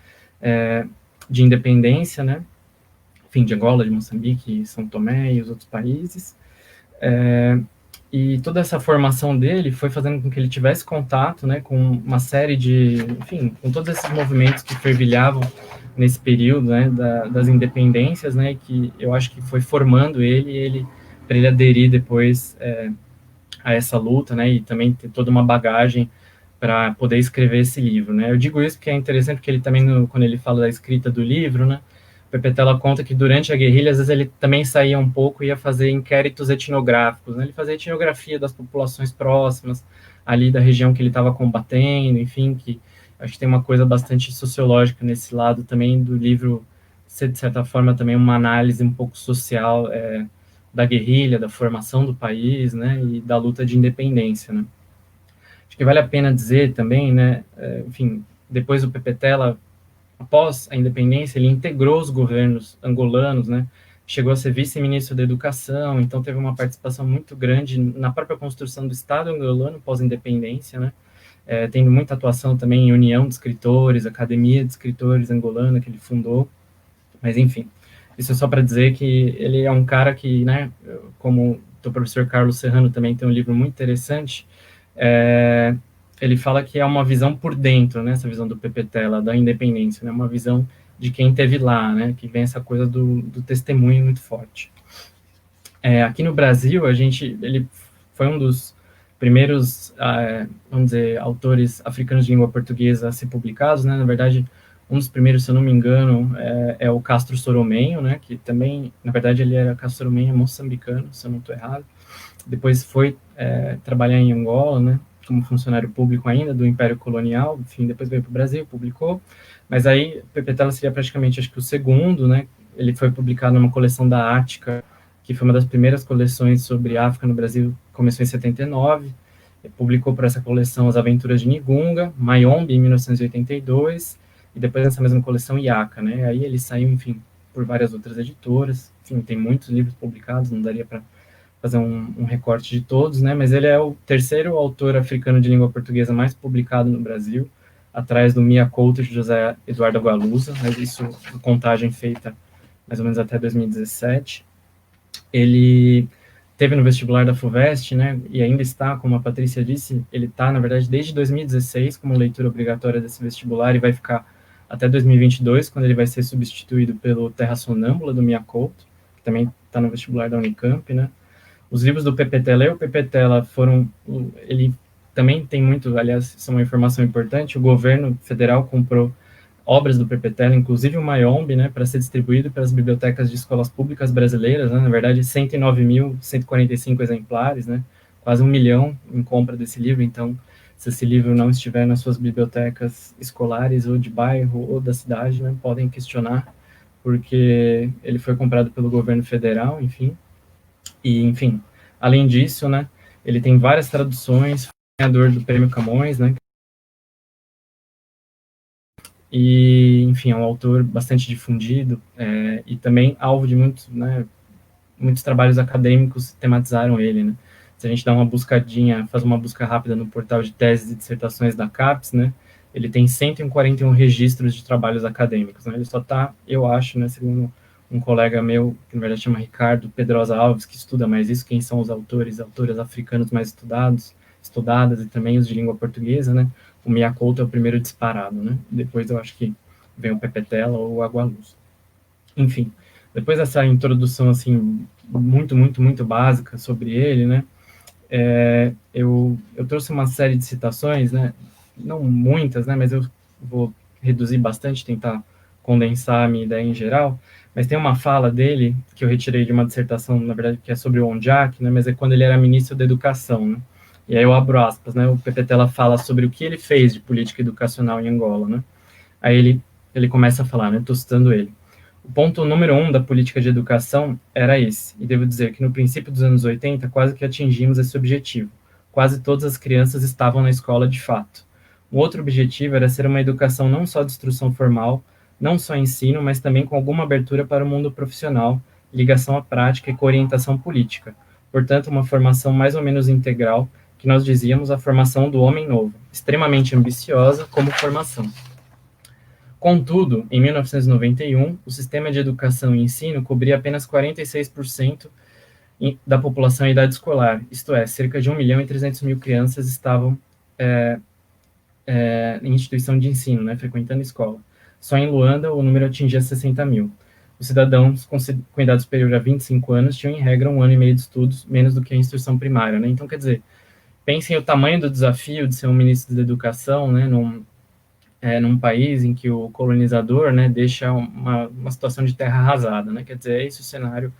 de independência, né, enfim, de Angola, de Moçambique, São Tomé e os outros países. E toda essa formação dele foi fazendo com que ele tivesse contato, né, com uma série enfim, com todos esses movimentos que fervilhavam nesse período, né, das independências, né, que eu acho que foi formando ele para ele aderir depois a essa luta, né, e também ter toda uma bagagem para poder escrever esse livro, né. Eu digo isso porque é interessante, porque ele também, quando ele fala da escrita do livro, né, Pepe Tela conta que durante a guerrilha, às vezes ele também saía um pouco e ia fazer inquéritos etnográficos, né, ele fazia etnografia das populações próximas, ali da região que ele estava combatendo, enfim, que acho que tem uma coisa bastante sociológica nesse lado também do livro ser, de certa forma, também uma análise um pouco social da guerrilha, da formação do país, né, e da luta de independência, né. Acho que vale a pena dizer também, né, enfim, depois do PPTela, após a independência, ele integrou os governos angolanos, né, chegou a ser vice-ministro da Educação, então teve uma participação muito grande na própria construção do Estado angolano pós-independência, né, tendo muita atuação também em União de Escritores, Academia de Escritores angolana, que ele fundou, mas enfim, isso é só para dizer que ele é um cara que, né, como o professor Carlos Serrano também tem um livro muito interessante, ele fala que é uma visão por dentro, né, essa visão do PPTela, da independência, né, uma visão de quem esteve lá, né, que vem essa coisa do testemunho muito forte. Aqui no Brasil, ele foi um dos primeiros, vamos dizer, autores africanos de língua portuguesa a ser publicados, né, na verdade, um dos primeiros, se eu não me engano, é o Castro Soromenho, né, que também, na verdade, ele era Castro Soromenho moçambicano, se eu não estou errado. Depois foi trabalhar em Angola, né, como funcionário público ainda do Império Colonial, enfim, depois veio para o Brasil, publicou, mas aí PPTela seria praticamente, acho que o segundo, né, ele foi publicado numa coleção da Ática, que foi uma das primeiras coleções sobre África no Brasil, começou em 79, publicou por essa coleção As Aventuras de Nigunga, Mayombe, em 1982, e depois nessa mesma coleção Iaka, né, aí ele saiu, enfim, por várias outras editoras, enfim, tem muitos livros publicados, não daria para fazer um recorte de todos, né, mas ele é o terceiro autor africano de língua portuguesa mais publicado no Brasil, atrás do Mia Couto de José Eduardo Agualusa, mas isso, contagem feita mais ou menos até 2017. Ele teve no vestibular da FUVEST, né, e ainda está, como a Patrícia disse, ele está, na verdade, desde 2016 como leitura obrigatória desse vestibular e vai ficar até 2022, quando ele vai ser substituído pelo Terra Sonâmbula, do Mia Couto, que também está no vestibular da Unicamp, né. Os livros do PPTela e o PPTela ele também tem muito, aliás, isso é uma informação importante, o governo federal comprou obras do PPTela, inclusive o Mayombe, né, para ser distribuído pelas bibliotecas de escolas públicas brasileiras, né, na verdade 109.145 exemplares, né, quase 1 milhão em compra desse livro, então se esse livro não estiver nas suas bibliotecas escolares ou de bairro ou da cidade, né, podem questionar, porque ele foi comprado pelo governo federal, enfim, e enfim, além disso, né, ele tem várias traduções, foi ganhador do Prêmio Camões, né, e, enfim, é um autor bastante difundido, e também alvo de muitos, né, muitos trabalhos acadêmicos tematizaram ele, né. Se a gente dá uma buscadinha, faz uma busca rápida no portal de teses e dissertações da CAPES, né, ele tem 141 registros de trabalhos acadêmicos, né, ele só está, eu acho, né, segundo um colega meu, que na verdade chama Ricardo Pedrosa Alves, que estuda mais isso, quem são os autores africanos mais estudadas, e também os de língua portuguesa, né, o Mia Couto é o primeiro disparado, né, depois eu acho que vem o PPTela ou o Agualusa. Enfim, depois dessa introdução, assim, muito básica sobre ele, né, eu trouxe uma série de citações, né, não muitas, né, mas eu vou reduzir bastante, tentar condensar a minha ideia em geral, mas tem uma fala dele, que eu retirei de uma dissertação, na verdade, que é sobre o Ondiak, né, mas é quando ele era ministro da Educação, né, e aí eu abro aspas, né, o PPTela fala sobre o que ele fez de política educacional em Angola, né, aí ele começa a falar, né, estou citando ele, o ponto número 1 da política de educação era esse, e devo dizer que no princípio dos anos 80 quase que atingimos esse objetivo, quase todas as crianças estavam na escola de fato. O outro objetivo era ser uma educação não só de instrução formal, não só ensino, mas também com alguma abertura para o mundo profissional, ligação à prática e com orientação política. Portanto, uma formação mais ou menos integral, que nós dizíamos a formação do homem novo, extremamente ambiciosa como formação. Contudo, em 1991, o sistema de educação e ensino cobria apenas 46% da população em idade escolar, isto é, cerca de 1.300.000 crianças estavam em instituição de ensino, né, frequentando escola. Só em Luanda, o número atingia 60.000. Os cidadãos com idade superior a 25 anos tinham, em regra, 1 ano e meio de estudos, menos do que a instrução primária, né? Então, quer dizer, pensem o tamanho do desafio de ser um ministro da educação, né, num país em que o colonizador, né, deixa uma situação de terra arrasada, né? Quer dizer, é esse o cenário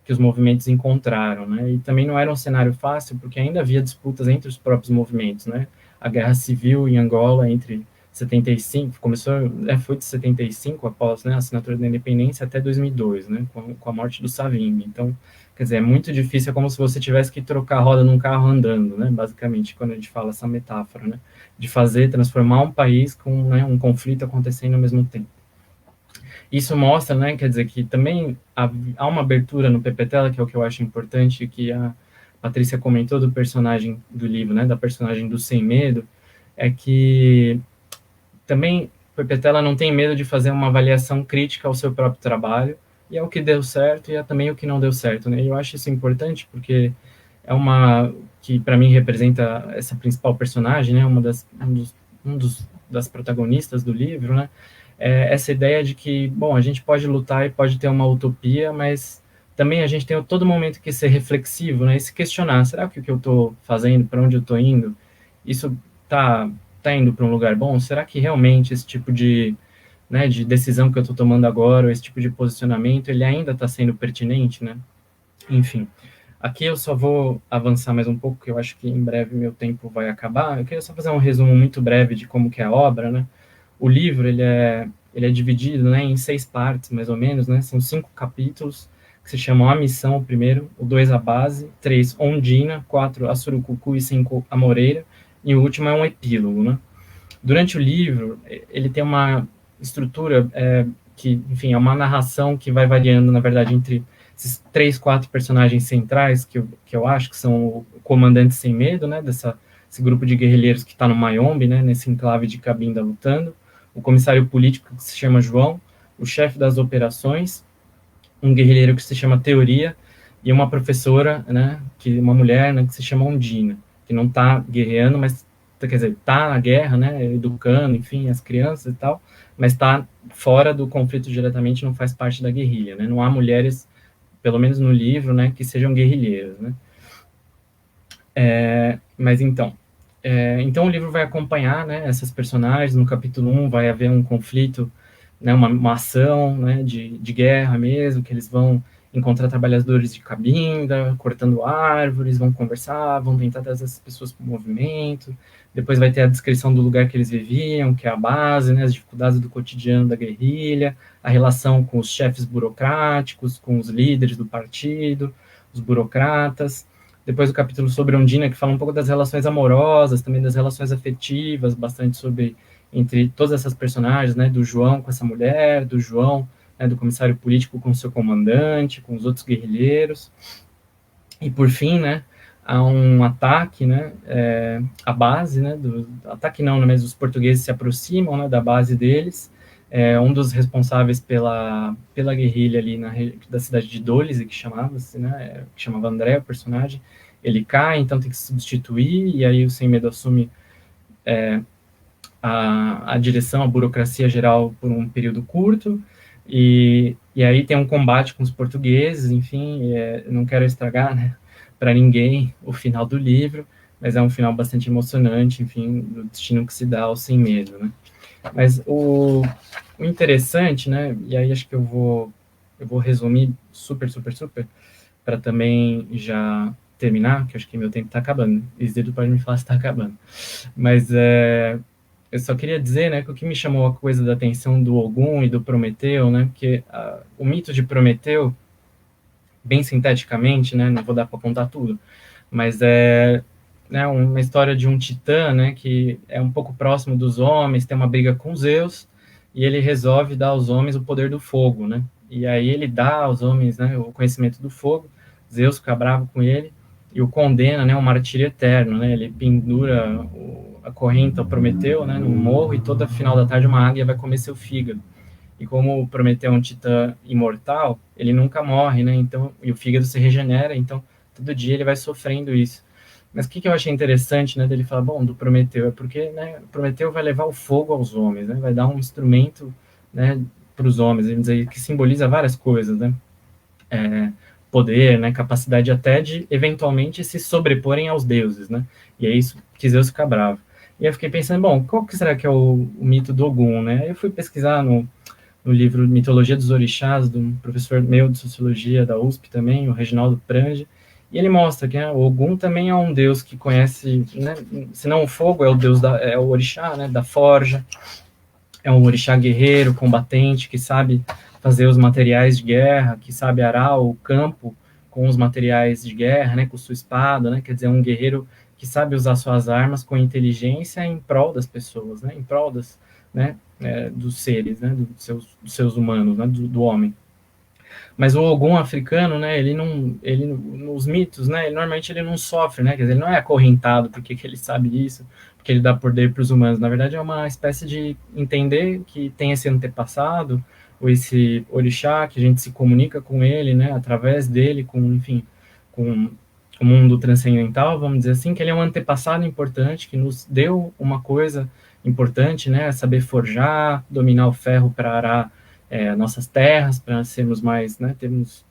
que os movimentos encontraram, né? E também não era um cenário fácil, porque ainda havia disputas entre os próprios movimentos, né? A guerra civil em Angola entre 75, começou, foi de 75, após, né, a assinatura da independência, até 2002, né, com a morte do Savimbi. Então, quer dizer, é muito difícil, é como se você tivesse que trocar a roda num carro andando, né, basicamente, quando a gente fala essa metáfora, né, de transformar um país com, né, um conflito acontecendo ao mesmo tempo. Isso mostra, né, quer dizer, que também há uma abertura no PPTela, que é o que eu acho importante, que a Patrícia comentou do personagem do livro, né, da personagem do Sem Medo, é que também o PPTela não tem medo de fazer uma avaliação crítica ao seu próprio trabalho, e é o que deu certo e é também o que não deu certo, né? E eu acho isso importante porque é uma que para mim representa essa principal personagem, né? Das protagonistas do livro, né? É essa ideia de que, bom, a gente pode lutar e pode ter uma utopia, mas também a gente tem todo momento que ser reflexivo, né? E se questionar, será que o que eu estou fazendo, para onde eu estou indo, isso tá indo para um lugar bom? Será que realmente esse tipo de, né, de decisão que eu estou tomando agora, ou esse tipo de posicionamento, ele ainda está sendo pertinente, né? Enfim, aqui eu só vou avançar mais um pouco, porque eu acho que em breve meu tempo vai acabar. Eu queria só fazer um resumo muito breve de como que é a obra, né? O livro, ele é dividido, né, em 6 partes, mais ou menos, né? São 5 capítulos, que se chamam A Missão, o primeiro, o 2, A Base, 3, Ondina, 4, A Surucucu e 5, A Moreira, e o último é um epílogo, né? Durante o livro, ele tem uma estrutura que, enfim, é uma narração que vai variando, na verdade, entre esses 3, 4 personagens centrais, que eu acho que são o comandante Sem Medo, né, esse grupo de guerrilheiros que está no Mayombe, né, nesse enclave de Cabinda lutando, o comissário político que se chama João, o chefe das operações, um guerrilheiro que se chama Teoria, e uma professora, né, uma mulher, né, que se chama Ondina, que não está guerreando, mas, quer dizer, está na guerra, né, educando, enfim, as crianças e tal, mas está fora do conflito diretamente, não faz parte da guerrilha, né, não há mulheres, pelo menos no livro, né, que sejam guerrilheiras, né. Mas então o livro vai acompanhar, né, essas personagens. No capítulo 1 vai haver um conflito, né, uma ação, né, de guerra mesmo, que eles vão encontrar trabalhadores de Cabinda, cortando árvores, vão conversar, vão tentar trazer essas pessoas para o movimento. Depois vai ter a descrição do lugar que eles viviam, que é a base, né, as dificuldades do cotidiano da guerrilha, a relação com os chefes burocráticos, com os líderes do partido, os burocratas. Depois o capítulo sobre Ondina, que fala um pouco das relações amorosas, também das relações afetivas, bastante sobre, entre todas essas personagens, né, do João com essa mulher, do João, né, do comissário político com o seu comandante, com os outros guerrilheiros. E por fim, né, há um ataque, né, a base, né, ataque não, mas os portugueses se aproximam, né, da base deles. Um dos responsáveis pela guerrilha ali da cidade de Dolise, que chamava-se, né, que chamava André, o personagem, ele cai, então tem que se substituir, e aí o Sem Medo assume a direção, a burocracia geral por um período curto, e aí tem um combate com os portugueses, enfim, não quero estragar, né, para ninguém o final do livro, mas é um final bastante emocionante, enfim, do destino que se dá ao Sem Medo, né. Mas o interessante, né, e aí acho que eu vou resumir super, para também já terminar, que acho que meu tempo está acabando. Isidro pode me falar se está acabando. Mas eu só queria dizer, né, que o que me chamou a coisa da atenção do Ogum e do Prometeu, né, porque o mito de Prometeu, bem sinteticamente, né, não vou dar para contar tudo, mas né, uma história de um titã, né, que é um pouco próximo dos homens, tem uma briga com Zeus, e ele resolve dar aos homens o poder do fogo, né, e aí ele dá aos homens, né, o conhecimento do fogo. Zeus fica bravo com ele, e o condena, né, um martírio eterno, né, ele pendura a corrente ao Prometeu, né, no morro, e toda final da tarde uma águia vai comer seu fígado. E como o Prometeu é um titã imortal, ele nunca morre, né, então, e o fígado se regenera, então todo dia ele vai sofrendo isso. Mas o que eu achei interessante, né, dele falar, bom, do Prometeu, é porque, né, Prometeu vai levar o fogo aos homens, né, vai dar um instrumento, né, para os homens, vamos dizer, que simboliza várias coisas, né, poder, né, capacidade até de, eventualmente, se sobreporem aos deuses, né, e é isso que Zeus fica bravo. E eu fiquei pensando, bom, qual que será que é o mito do Ogum, né, eu fui pesquisar no livro Mitologia dos Orixás, de um professor meu de Sociologia da USP também, o Reginaldo Prange, E ele mostra que o Ogum também é um deus que conhece, né, se não o fogo, é o deus é o orixá, né, da forja, é um orixá guerreiro, combatente, que sabe fazer os materiais de guerra, que sabe arar o campo com os materiais de guerra, né, com sua espada, né, quer dizer, um guerreiro que sabe usar suas armas com inteligência em prol das pessoas, né, em prol das, né, dos seres, né, dos seus humanos, né, do homem. Mas o Ogum africano, né, ele nos mitos, né, normalmente ele não sofre, né, quer dizer, ele não é acorrentado porque que ele sabe isso, porque ele dá poder para os humanos. Na verdade, é uma espécie de entender que tem esse antepassado, ou esse orixá, que a gente se comunica com ele, né, através dele, enfim, com o mundo transcendental, vamos dizer assim, que ele é um antepassado importante, que nos deu uma coisa importante, né, saber forjar, dominar o ferro para arar nossas terras, para sermos mais, né, termos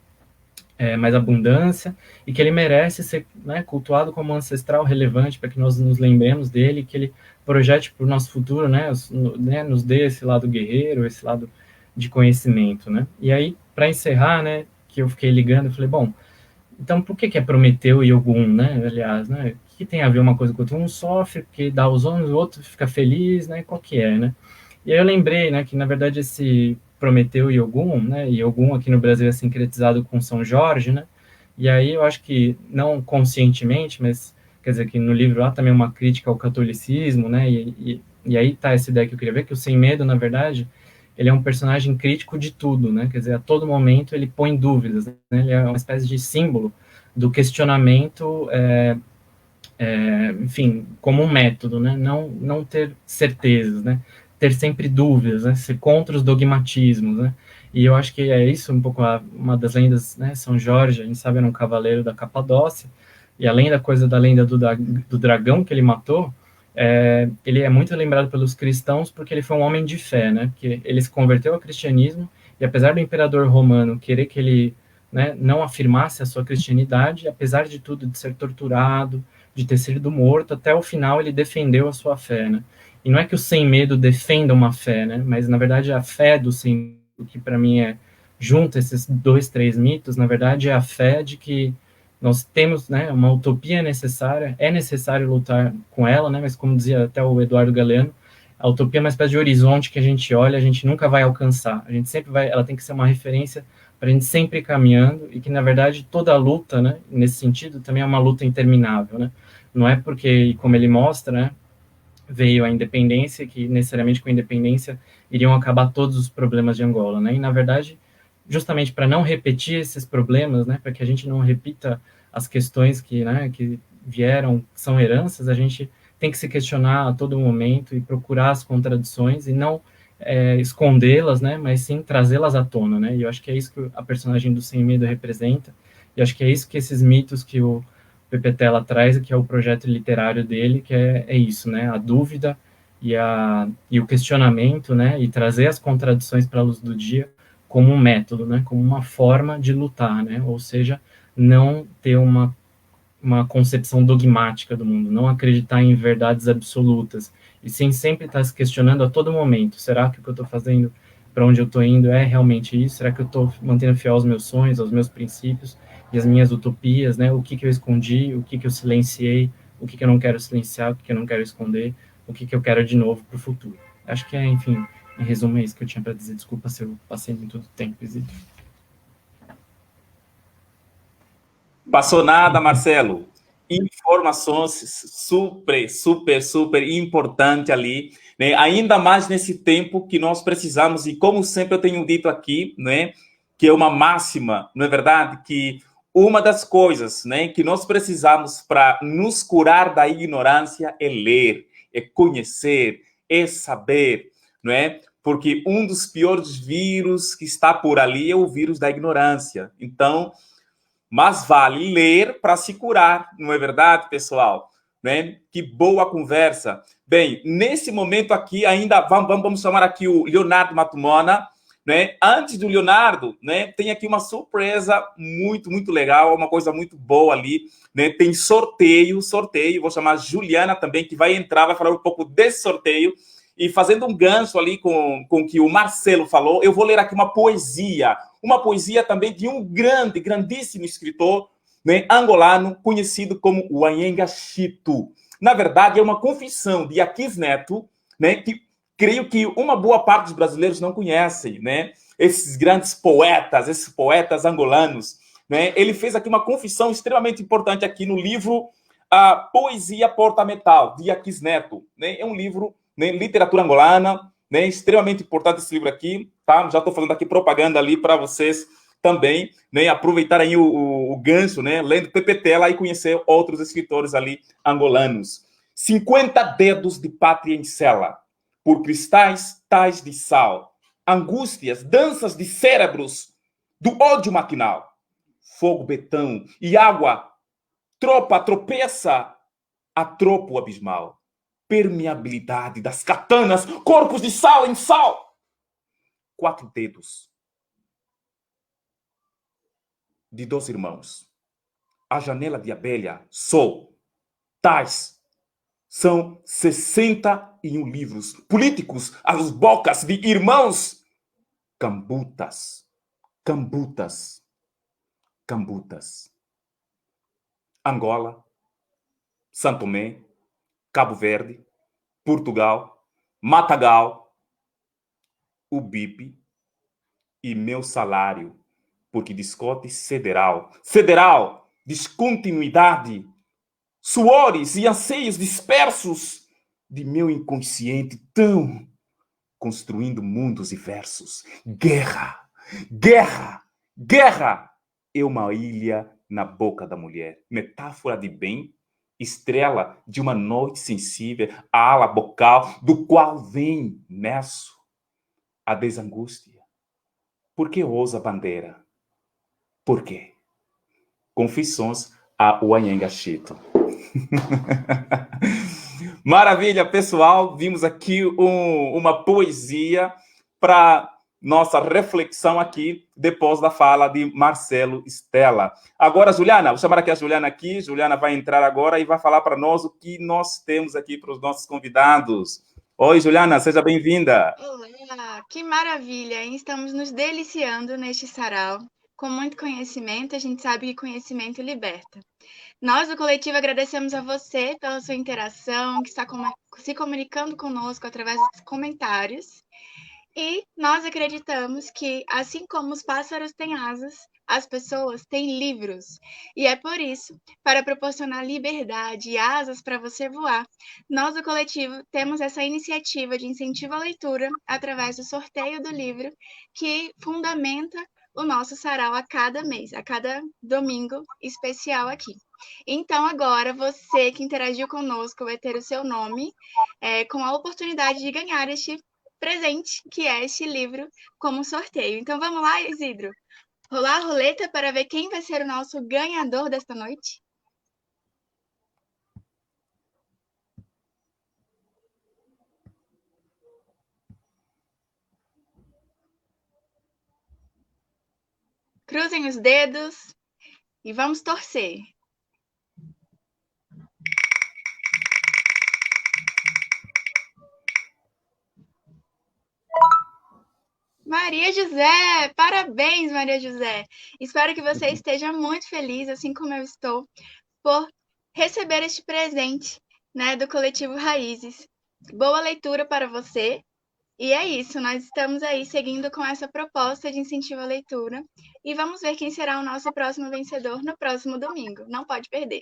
mais abundância, e que ele merece ser, né, cultuado como ancestral relevante, para que nós nos lembremos dele, que ele projete para o nosso futuro, né, nos dê esse lado guerreiro, esse lado de conhecimento, né. E aí, para encerrar, né, que eu fiquei ligando, eu falei, bom, então por que é Prometeu e Ogum, né, aliás, né, o que tem a ver uma coisa com outra? Um sofre porque dá os ônus, o outro fica feliz, né, qual que é, né. E aí eu lembrei, né, que na verdade esse Prometeu e Ogum, né, e Ogum aqui no Brasil é sincretizado com São Jorge, né, e aí eu acho que, não conscientemente, mas, quer dizer, que no livro há também uma crítica ao catolicismo, né, e aí tá essa ideia que eu queria ver, que o Sem Medo, na verdade, ele é um personagem crítico de tudo, né, quer dizer, a todo momento ele põe dúvidas, né, ele é uma espécie de símbolo do questionamento, enfim, como um método, né, não ter certezas, né, ter sempre dúvidas, né, ser contra os dogmatismos, né, e eu acho que é isso um pouco uma das lendas, né, São Jorge, a gente sabe, era um cavaleiro da Capadócia, e além da lenda do dragão que ele matou, ele é muito lembrado pelos cristãos porque ele foi um homem de fé, né, porque ele se converteu ao cristianismo, e apesar do imperador romano querer que ele, né, não afirmasse a sua cristianidade, apesar de tudo, de ser torturado, de ter sido morto, até o final ele defendeu a sua fé, né. E não é que o Sem Medo defenda uma fé, né? Mas, na verdade, a fé do Sem Medo, que para mim junta esses 2, 3 mitos, na verdade, é a fé de que nós temos, né, uma utopia necessária, é necessário lutar com ela, né? Mas, como dizia até o Eduardo Galeano, a utopia é uma espécie de horizonte que a gente olha, a gente nunca vai alcançar. A gente sempre ela tem que ser uma referência para a gente sempre ir caminhando, e que, na verdade, toda a luta, né, nesse sentido, também é uma luta interminável, né? Não é porque, como ele mostra, né, veio a independência, que necessariamente com a independência iriam acabar todos os problemas de Angola, né? E, na verdade, justamente para não repetir esses problemas, né, para que a gente não repita as questões que, né, que vieram, que são heranças, a gente tem que se questionar a todo momento e procurar as contradições e não escondê-las, né, mas sim trazê-las à tona, né? E eu acho que é isso que a personagem do Sem Medo representa, e acho que é isso que esses mitos que o Pepe Tela traz, que é o projeto literário dele, que é isso, né, a dúvida e o questionamento, né, e trazer as contradições para a luz do dia como um método, né, como uma forma de lutar, né, ou seja, não ter uma concepção dogmática do mundo, não acreditar em verdades absolutas, e sim sempre estar se questionando a todo momento, será que o que eu estou fazendo, para onde eu estou indo, é realmente isso? Será que eu estou mantendo fiel aos meus sonhos, aos meus princípios e às minhas utopias, né? O que eu escondi, o que eu silenciei, o que eu não quero silenciar, o que eu não quero esconder, o que eu quero de novo para o futuro. Acho que enfim, em resumo, é isso que eu tinha para dizer. Desculpa se eu passei muito tempo, Isidro. Passou nada, Marcelo. Informações super importante ali, né? Ainda mais nesse tempo que nós precisamos, e como sempre eu tenho dito aqui, né, que é uma máxima, não é verdade? Que uma das coisas, né, que nós precisamos para nos curar da ignorância é ler, é conhecer, é saber, não é? Porque um dos piores vírus que está por ali é o vírus da ignorância. Então, mas vale ler para se curar, não é verdade, pessoal? Né? Que boa conversa. Bem, nesse momento aqui, ainda vamos chamar aqui o Leonardo Matumona, né? Antes do Leonardo, né, tem aqui uma surpresa muito legal, uma coisa muito boa ali, né? Tem sorteio, vou chamar a Juliana também, que vai entrar, vai falar um pouco desse sorteio, e fazendo um gancho ali com o que o Marcelo falou, eu vou ler aqui uma poesia também de um grandíssimo escritor, né, angolano conhecido como Wanhenga Chito. Na verdade, é uma confissão de Aquis Neto, né, que creio que uma boa parte dos brasileiros não conhecem, né? Esses grandes poetas, esses poetas angolanos, né? Ele fez aqui uma confissão extremamente importante aqui no livro A Poesia Porta Metal, de Aquis Neto, né? É um livro, né, literatura angolana, né, extremamente importante esse livro aqui, tá? Já estou fazendo aqui propaganda ali para vocês também, né, aproveitarem o gancho, né, lendo PPTela e conhecer outros escritores ali angolanos. 50 dedos de pátria em cela, por cristais tais de sal, angústias, danças de cérebros, do ódio maquinal, fogo betão e água, tropa tropeça a tropo abismal, permeabilidade das katanas, corpos de sal em sal, 4 dedos de 2 irmãos, a janela de abelha, sol, tais são 61 livros políticos às bocas de irmãos, cambutas, cambutas, cambutas. Angola, São Tomé, Cabo Verde, Portugal, Matagal, o BIP e meu salário, porque discote cederal. Cederal, descontinuidade, suores e anseios dispersos de meu inconsciente tão construindo mundos e versos. Guerra, guerra, guerra é uma ilha na boca da mulher. Metáfora de bem, estrela de uma noite sensível, a ala bocal, do qual vem, meço, a desangústia. Por que ousa a bandeira? Por quê? Confissões a Wanhenga Chito. Maravilha, pessoal. Vimos aqui uma poesia para nossa reflexão aqui, depois da fala de Marcelo Stella. Agora, Juliana, vou chamar aqui a Juliana aqui. Juliana vai entrar agora e vai falar para nós o que nós temos aqui para os nossos convidados. Oi, Juliana, seja bem-vinda. Olá, que maravilha, hein? Estamos nos deliciando neste sarau. Com muito conhecimento, a gente sabe que conhecimento liberta. Nós, do coletivo, agradecemos a você pela sua interação, que está se comunicando conosco através dos comentários. E nós acreditamos que, assim como os pássaros têm asas, as pessoas têm livros. E é por isso, para proporcionar liberdade e asas para você voar, nós, do coletivo, temos essa iniciativa de incentivo à leitura através do sorteio do livro, que fundamenta o nosso sarau a cada mês, a cada domingo especial aqui. Então, agora, você que interagiu conosco vai ter o seu nome com a oportunidade de ganhar este presente, que é este livro, como sorteio. Então, vamos lá, Isidro? Rolar a roleta para ver quem vai ser o nosso ganhador desta noite? Cruzem os dedos e vamos torcer. Maria José, parabéns, Maria José. Espero que você esteja muito feliz, assim como eu estou, por receber este presente, né, do Coletivo Raízes. Boa leitura para você. E é isso, nós estamos aí seguindo com essa proposta de incentivo à leitura e vamos ver quem será o nosso próximo vencedor no próximo domingo. Não pode perder.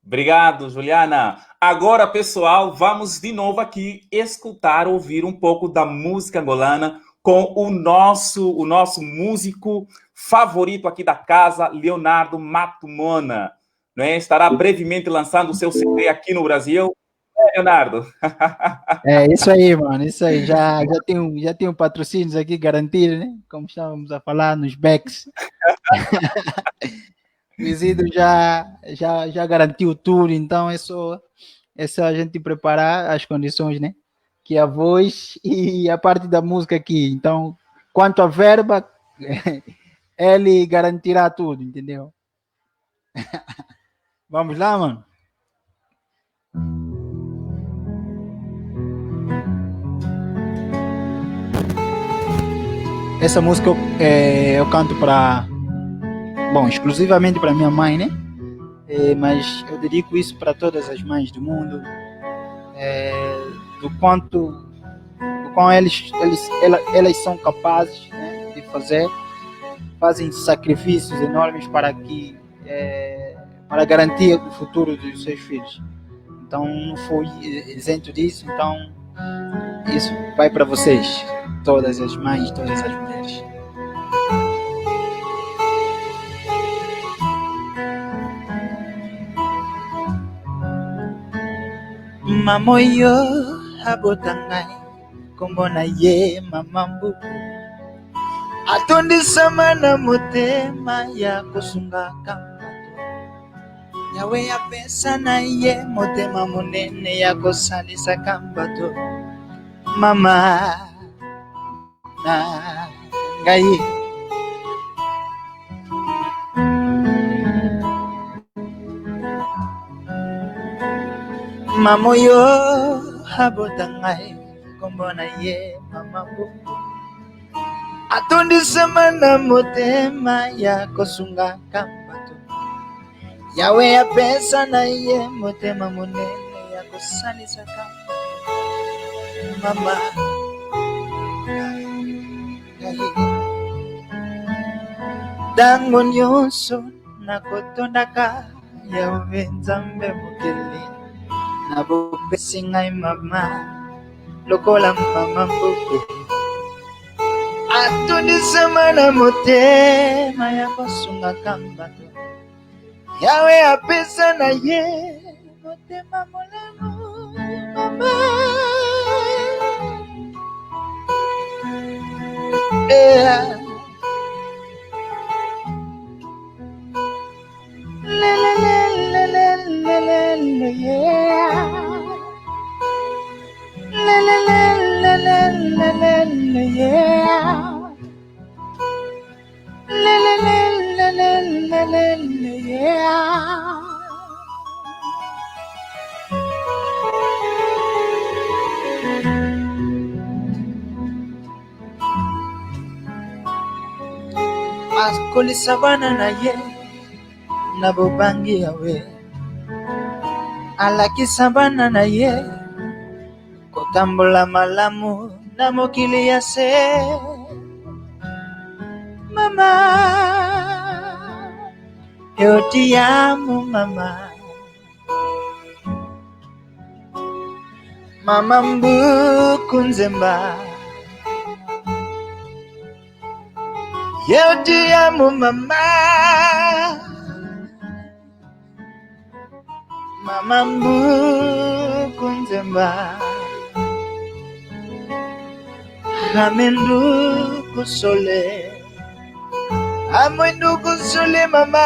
Obrigado, Juliana. Agora, pessoal, vamos de novo aqui escutar, ouvir um pouco da música angolana com o nosso músico favorito aqui da casa, Leonardo Matumona. Né? Estará brevemente lançando o seu CD aqui no Brasil. Leonardo. É isso aí, mano. Isso aí. Já tenho patrocínios aqui garantidos, né? Como estávamos a falar nos backs. O Isidro já garantiu tudo, então é só a gente preparar as condições, né? Que a voz e a parte da música aqui. Então, quanto à verba, ele garantirá tudo, entendeu? Vamos lá, mano? Essa música eu canto para bom, exclusivamente para minha mãe, né? Mas eu dedico isso para todas as mães do mundo, do quão elas são capazes, né, de fazem sacrifícios enormes para garantir o futuro dos seus filhos. Então não fui isento disso, então isso vai para vocês, todas as mães, todas as mulheres. Mamoyo abotangai kombona ye mamambu atondisa mana motema ya kosunga kamba yawe ya pesa na ye motema monene ya kosalisa kambato mama na ngai mamoyo abotangai kombona ye mamambu atondisa mana motema ya kosunga kambato yawe ya pesa na ye motema monene ya kosalisa kambato mama dango nyonso nakotondaka yawe nzambe mokili nabopesi ngai mama lokola mama mbuku atondisa mana motema ya kosunga kambato yawe apesa na ye motema molemo mama akolisa bana na ye na bobangi yawe alakisa bana na ye kotambola malamu na mokili ya se mama yo te amo mama mama mbuku nzemba yo te amo mama mama mbuku nzemba amenduku sole amenduku sole mama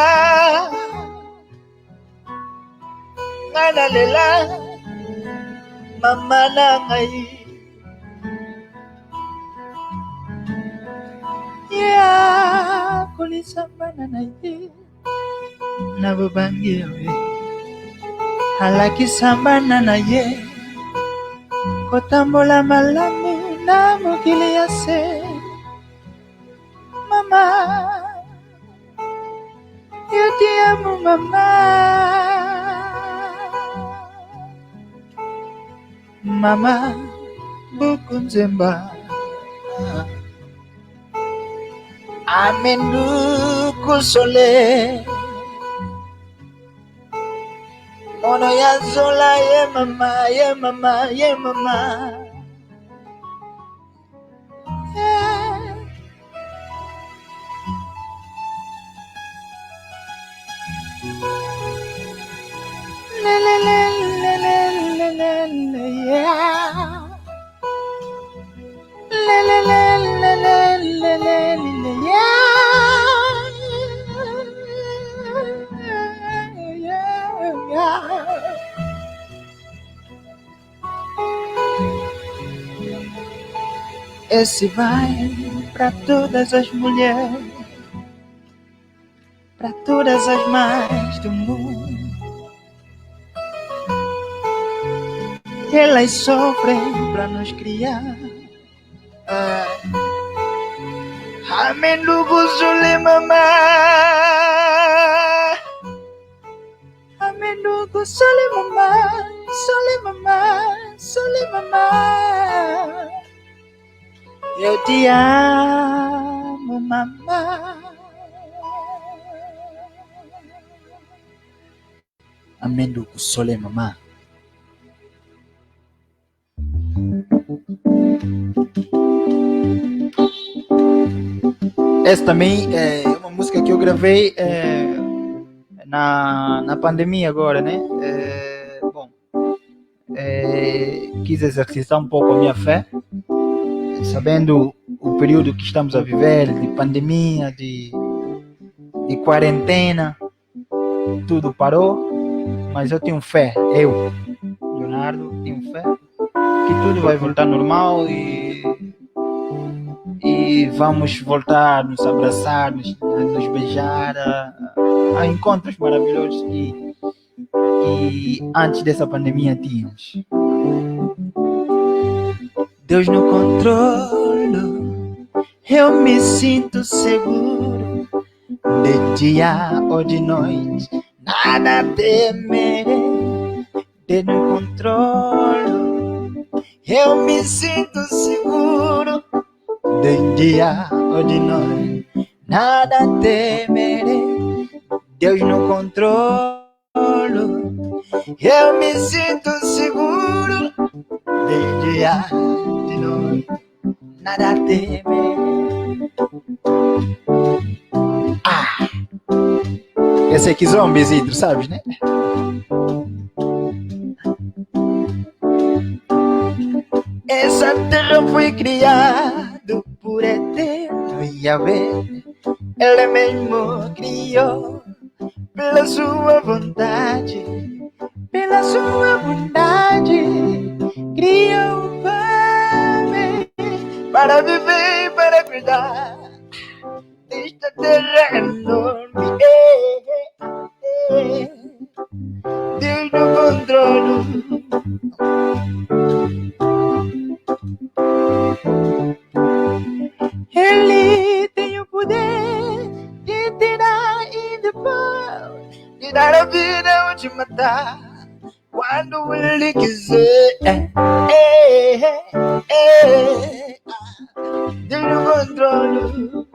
ngana lela mama na ngai ya kolisa bana na ye na bobangi yawe alakisa bana na ye kotambola malamu na mokili ya se mama yo te amo mama mama buku nzemba amenduku sole mono ya zola ye mama ye mama ye mama le le le le le le le le yeah le le le le le le le le yeah esse vai para todas as mulheres, para todas as mães do mundo. Elas sofrem para nos criar. Amendugu Zule mamá. sole mamá, sole mamá, sole mamá. Eu te amo, mamá. Amenduku sole mamá. Essa também é uma música que eu gravei na pandemia agora, né? Quis exercitar um pouco a minha fé, sabendo o período que estamos a viver, de pandemia, de quarentena, tudo parou, mas eu tenho fé, Leonardo, tenho fé que tudo vai voltar normal e vamos voltar a nos abraçar, nos beijar, a encontros maravilhosos que antes dessa pandemia tínhamos. Deus no controle, eu me sinto seguro, de dia ou de noite, nada temerei. Deus no controle, eu me sinto seguro, de dia ou de noite, nada temerei. Deus no controle, eu me sinto seguro, de dia, de noite, nada temerei. Esse aqui zombies, Hidro, sabes, né? Essa terra foi criada por eterno Yahvé. Ele mesmo criou pela sua vontade, pela sua bondade, criou o homem para viver e para cuidar desta terra enorme. Deus no controle. Ele tem o poder de tirar e depois de dar a vida ou de matar quando ele quiser. Deus no controle.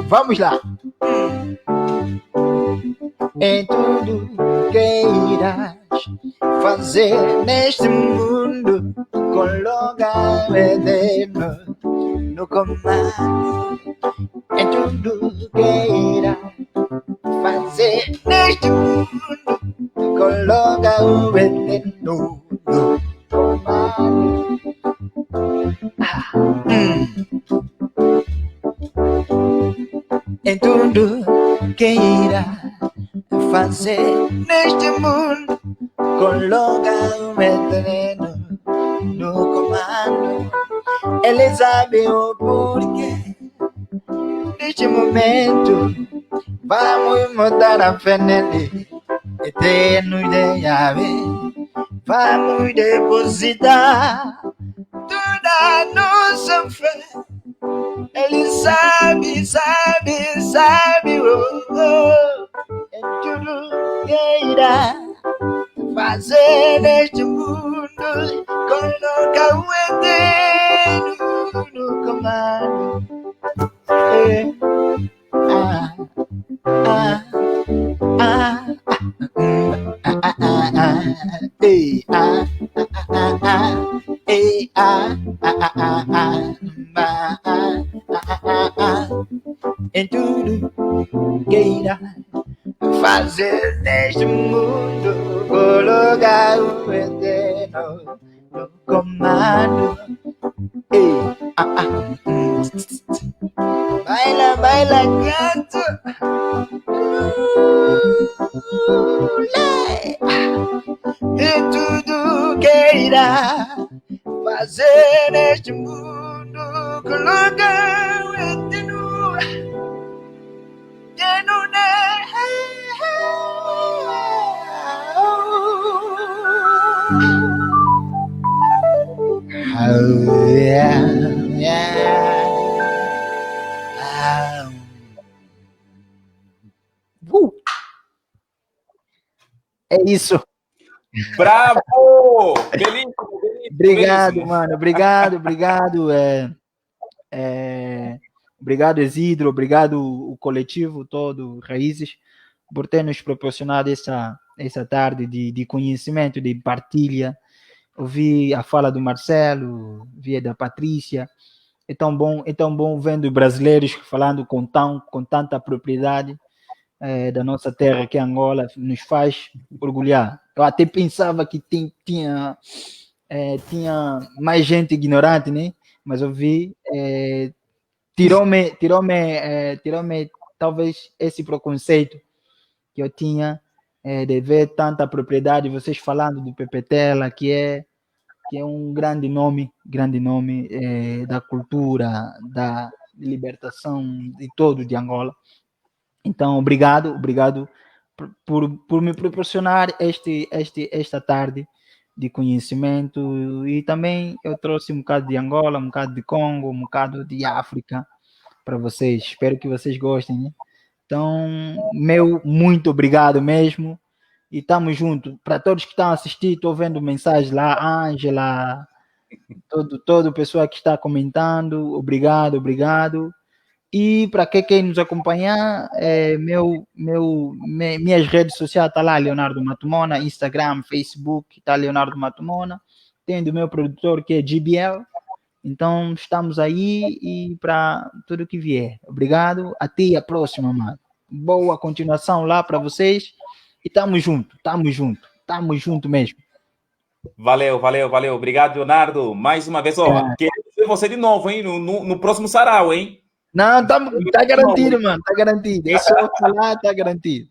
Vamos lá. Em tudo que irás fazer neste mundo, coloca o eterno no comando. Em tudo que irás fazer neste mundo, coloca o eterno no comando. Em tudo que irá fazer neste mundo, coloca o eterno no comando. Ele sabe o porquê. Neste momento, vamos mudar a fé nele, eterno de Yahvé. Vamos depositar toda a nossa fé. Ele sabe, em tudo que irá fazer neste mundo, coloca o eterno no comando. Em tudo que irá fazer neste mundo, colocar o eterno no comando. Baila, baila, canta. Em tudo que irá fazer neste mundo, colocar o eterno. É isso. Bravo! Belíssimo, Obrigado, belíssimo. mano. Obrigado. Obrigado, Isidro. Obrigado, o coletivo todo, Raízes, por ter nos proporcionado essa tarde de conhecimento, de partilha. Ouvi a fala do Marcelo, vi a da Patrícia. É tão bom vendo brasileiros falando com tanta propriedade da nossa terra, que é Angola, nos faz orgulhar. Eu até pensava que tinha mais gente ignorante, né? Mas eu vi, tirou-me talvez esse preconceito que eu tinha de ver tanta propriedade, vocês falando do Pepetela, que é um grande nome da cultura, da libertação de todo de Angola. Então, obrigado por me proporcionar esta tarde de conhecimento, e também eu trouxe um bocado de Angola, um bocado de Congo, um bocado de África para vocês. Espero que vocês gostem, né? Então, muito obrigado mesmo. E estamos juntos. Para todos que estão a assistir, estou vendo mensagem lá, Ângela, todo o pessoal que está comentando, obrigado. E para quem nos acompanhar, minhas redes sociais está lá, Leonardo Matumona, Instagram, Facebook, está Leonardo Matumona. Tem do meu produtor, que é GBL. Então, estamos aí e para tudo que vier. Obrigado. Até a próxima, mano. Boa continuação lá para vocês. E tamo junto mesmo. Valeu. Obrigado, Leonardo. Mais uma vez, quero ver você de novo, hein? No próximo sarau, hein? Não, tá garantido, mano. Tá garantido. É só falar, tá garantido.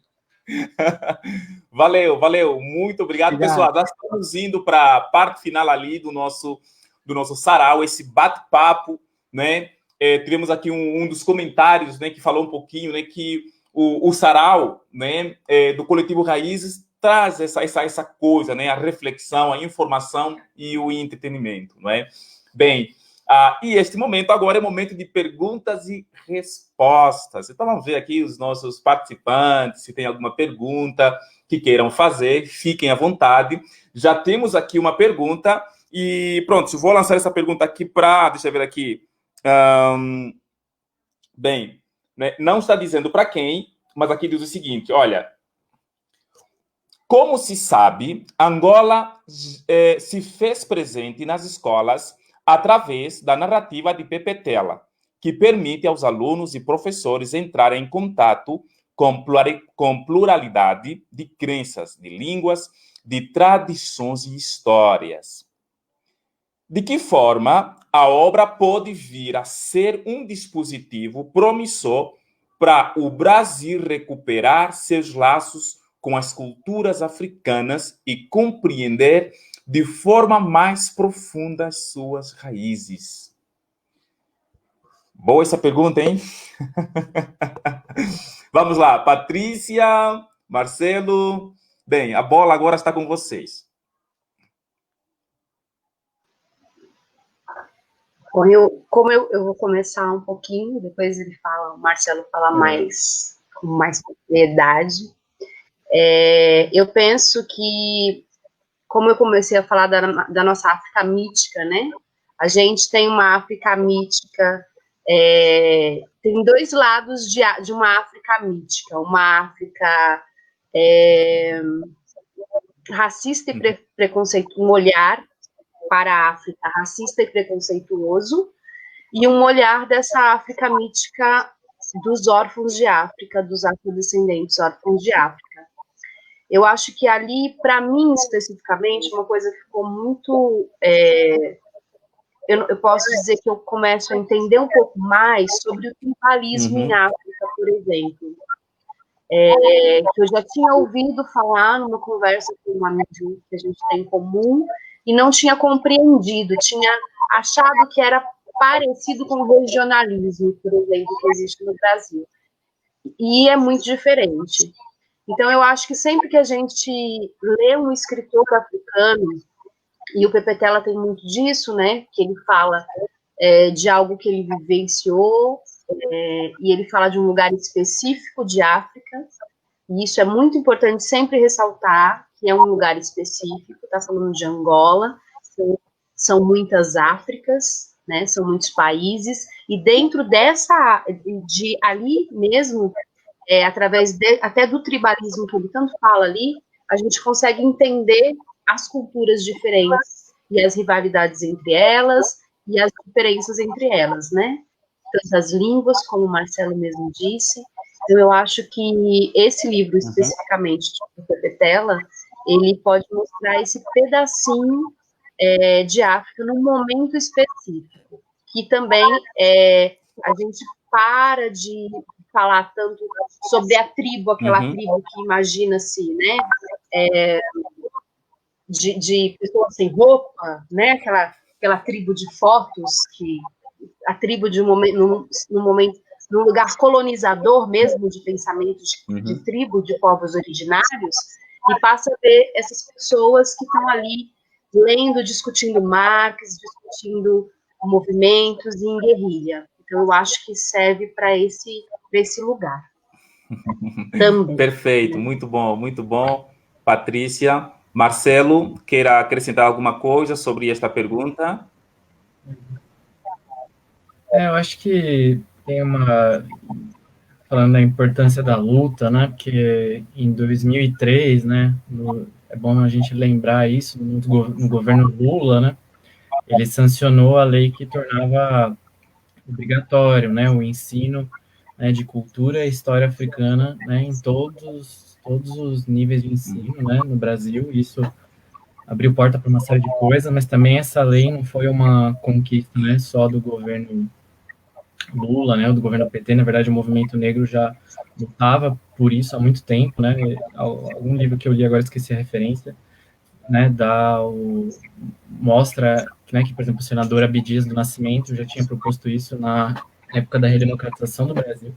Valeu. Muito obrigado, pessoal. Nós estamos indo para a parte final ali do nosso sarau, esse bate-papo, né? Tivemos aqui um dos comentários, né, que falou um pouquinho, né, que o sarau, né, do Coletivo Raízes traz essa coisa, né, a reflexão, a informação e o entretenimento, não é? Bem, e este momento agora é momento de perguntas e respostas. Então vamos ver aqui os nossos participantes, se tem alguma pergunta que queiram fazer, fiquem à vontade. Já temos aqui uma pergunta e pronto, vou lançar essa pergunta aqui deixa eu ver aqui. Bem, né, não está dizendo para quem, mas aqui diz o seguinte, olha, como se sabe, Angola se fez presente nas escolas através da narrativa de Pepetela, que permite aos alunos e professores entrarem em contato com pluralidade de crenças, de línguas, de tradições e histórias. De que forma a obra pode vir a ser um dispositivo promissor para o Brasil recuperar seus laços com as culturas africanas e compreender de forma mais profunda as suas raízes? Boa essa pergunta, hein? Vamos lá, Patrícia, Marcelo. Bem, a bola agora está com vocês. Como eu vou começar um pouquinho, depois o Marcelo fala com mais propriedade. Eu penso que, como eu comecei a falar da nossa África mítica, né? A gente tem uma África mítica, tem dois lados de uma África mítica. Uma África racista e preconceituosa, um olhar para a África racista e preconceituoso, e um olhar dessa África mítica dos órfãos de África, dos afrodescendentes órfãos de África. Eu acho que ali, para mim, especificamente, uma coisa que ficou muito... eu posso dizer que eu começo a entender um pouco mais sobre o tribalismo em África, por exemplo. Que eu já tinha ouvido falar numa conversa com um amigo que a gente tem em comum, e não tinha compreendido, tinha achado que era parecido com o regionalismo, por exemplo, que existe no Brasil. E é muito diferente. Então, eu acho que sempre que a gente lê um escritor africano, e o Pepetela tem muito disso, né, que ele fala de algo que ele vivenciou, e ele fala de um lugar específico de África, e isso é muito importante sempre ressaltar, que é um lugar específico, está falando de Angola, são muitas Áfricas, né, são muitos países, e dentro de ali mesmo, através até do tribalismo que ele tanto fala ali, a gente consegue entender as culturas diferentes, e as rivalidades entre elas, e as diferenças entre elas, né? Tanto as línguas, como o Marcelo mesmo disse. Então, eu acho que esse livro, especificamente, do Pepe Tela, ele pode mostrar esse pedacinho de África num momento específico, que também a gente para de falar tanto sobre a tribo, aquela tribo que imagina-se, né, de pessoas sem roupa, né, aquela tribo de fotos, a tribo de num lugar colonizador mesmo de pensamento de tribo, de povos originários, e passa a ver essas pessoas que estão ali lendo, discutindo Marx, discutindo movimentos e em guerrilha. Então, eu acho que serve para esse lugar. Também. Perfeito, muito bom, muito bom. Patrícia. Marcelo, queira acrescentar alguma coisa sobre esta pergunta? Eu acho que tem falando da importância da luta, né, porque em 2003, né, é bom a gente lembrar isso, no governo Lula, né, ele sancionou a lei que tornava obrigatório, né, o ensino, né, de cultura e história africana, né, em todos os níveis de ensino, né, no Brasil. Isso abriu porta para uma série de coisas, mas também essa lei não foi uma conquista, né, só do governo Lula, né, do governo PT. Na verdade, o movimento negro já lutava por isso há muito tempo, né. Algum livro que eu li agora, esqueci a referência, né, mostra, né, que, por exemplo, o senador Abdias do Nascimento já tinha proposto isso na época da redemocratização do Brasil,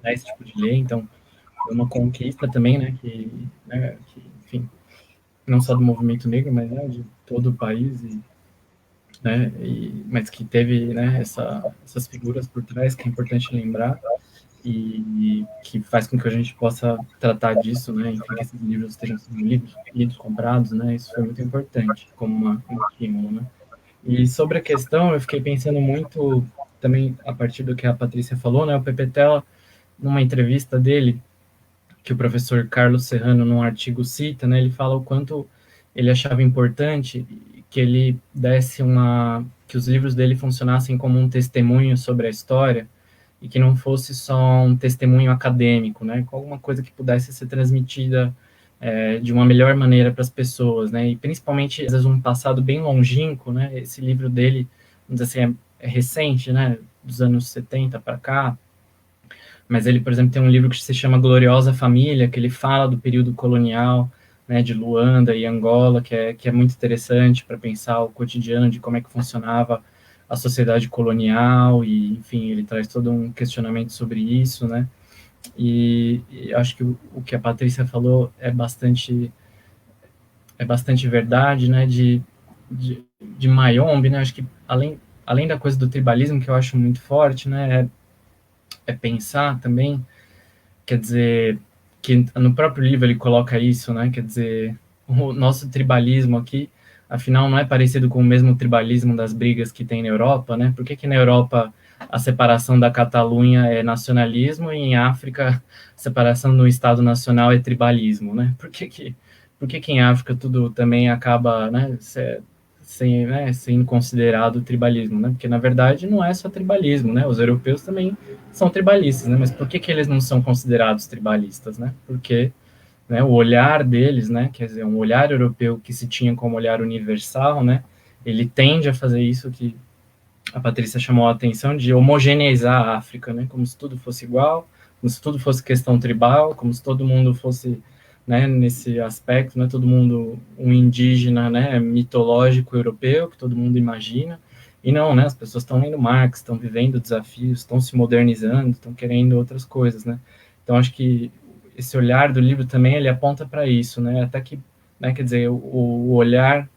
né, esse tipo de lei. Então, foi uma conquista também, né, que enfim, não só do movimento negro, mas, né, de todo o país, né, mas que teve, né, essas figuras por trás, que é importante lembrar, e que faz com que a gente possa tratar disso, né, enfim, que esses livros estejam sendo lidos, comprados, né, isso foi muito importante, como um estímulo, né. E sobre a questão, eu fiquei pensando muito, também, a partir do que a Patrícia falou, né, o Pepe Tela, numa entrevista dele, que o professor Carlos Serrano, num artigo, cita, né, ele fala o quanto ele achava importante que ele desse que os livros dele funcionassem como um testemunho sobre a história, e que não fosse só um testemunho acadêmico, né, com alguma coisa que pudesse ser transmitida de uma melhor maneira para as pessoas, né, e principalmente, às vezes, um passado bem longínquo, né, esse livro dele, vamos dizer assim, é recente, né, dos anos 70 para cá, mas ele, por exemplo, tem um livro que se chama Gloriosa Família, que ele fala do período colonial, né, de Luanda e Angola, que é muito interessante para pensar o cotidiano de como é que funcionava a sociedade colonial, e, enfim, ele traz todo um questionamento sobre isso, né, e acho que o que a Patrícia falou é bastante verdade, né, de Mayombe, né, acho que além da coisa do tribalismo, que eu acho muito forte, né, é pensar também, quer dizer, que no próprio livro ele coloca isso, né, quer dizer, o nosso tribalismo aqui, afinal, não é parecido com o mesmo tribalismo das brigas que tem na Europa, né, por que na Europa a separação da Catalunha é nacionalismo, e em África a separação do Estado Nacional é tribalismo, né, por que em África tudo também acaba, né, sendo considerado tribalismo, né? Porque, na verdade, não é só tribalismo, né? Os europeus também são tribalistas, né? Mas por que eles não são considerados tribalistas, né? Porque, né, o olhar deles, né, quer dizer, um olhar europeu que se tinha como olhar universal, né, ele tende a fazer isso que a Patrícia chamou a atenção, de homogeneizar a África, né? Como se tudo fosse igual, como se tudo fosse questão tribal, como se todo mundo fosse, né, nesse aspecto, né, todo mundo um indígena, né, mitológico europeu, que todo mundo imagina, e não, né, as pessoas estão lendo Marx, estão vivendo desafios, estão se modernizando, estão querendo outras coisas, né, então acho que esse olhar do livro também, ele aponta para isso, né, até que, né, quer dizer, o olhar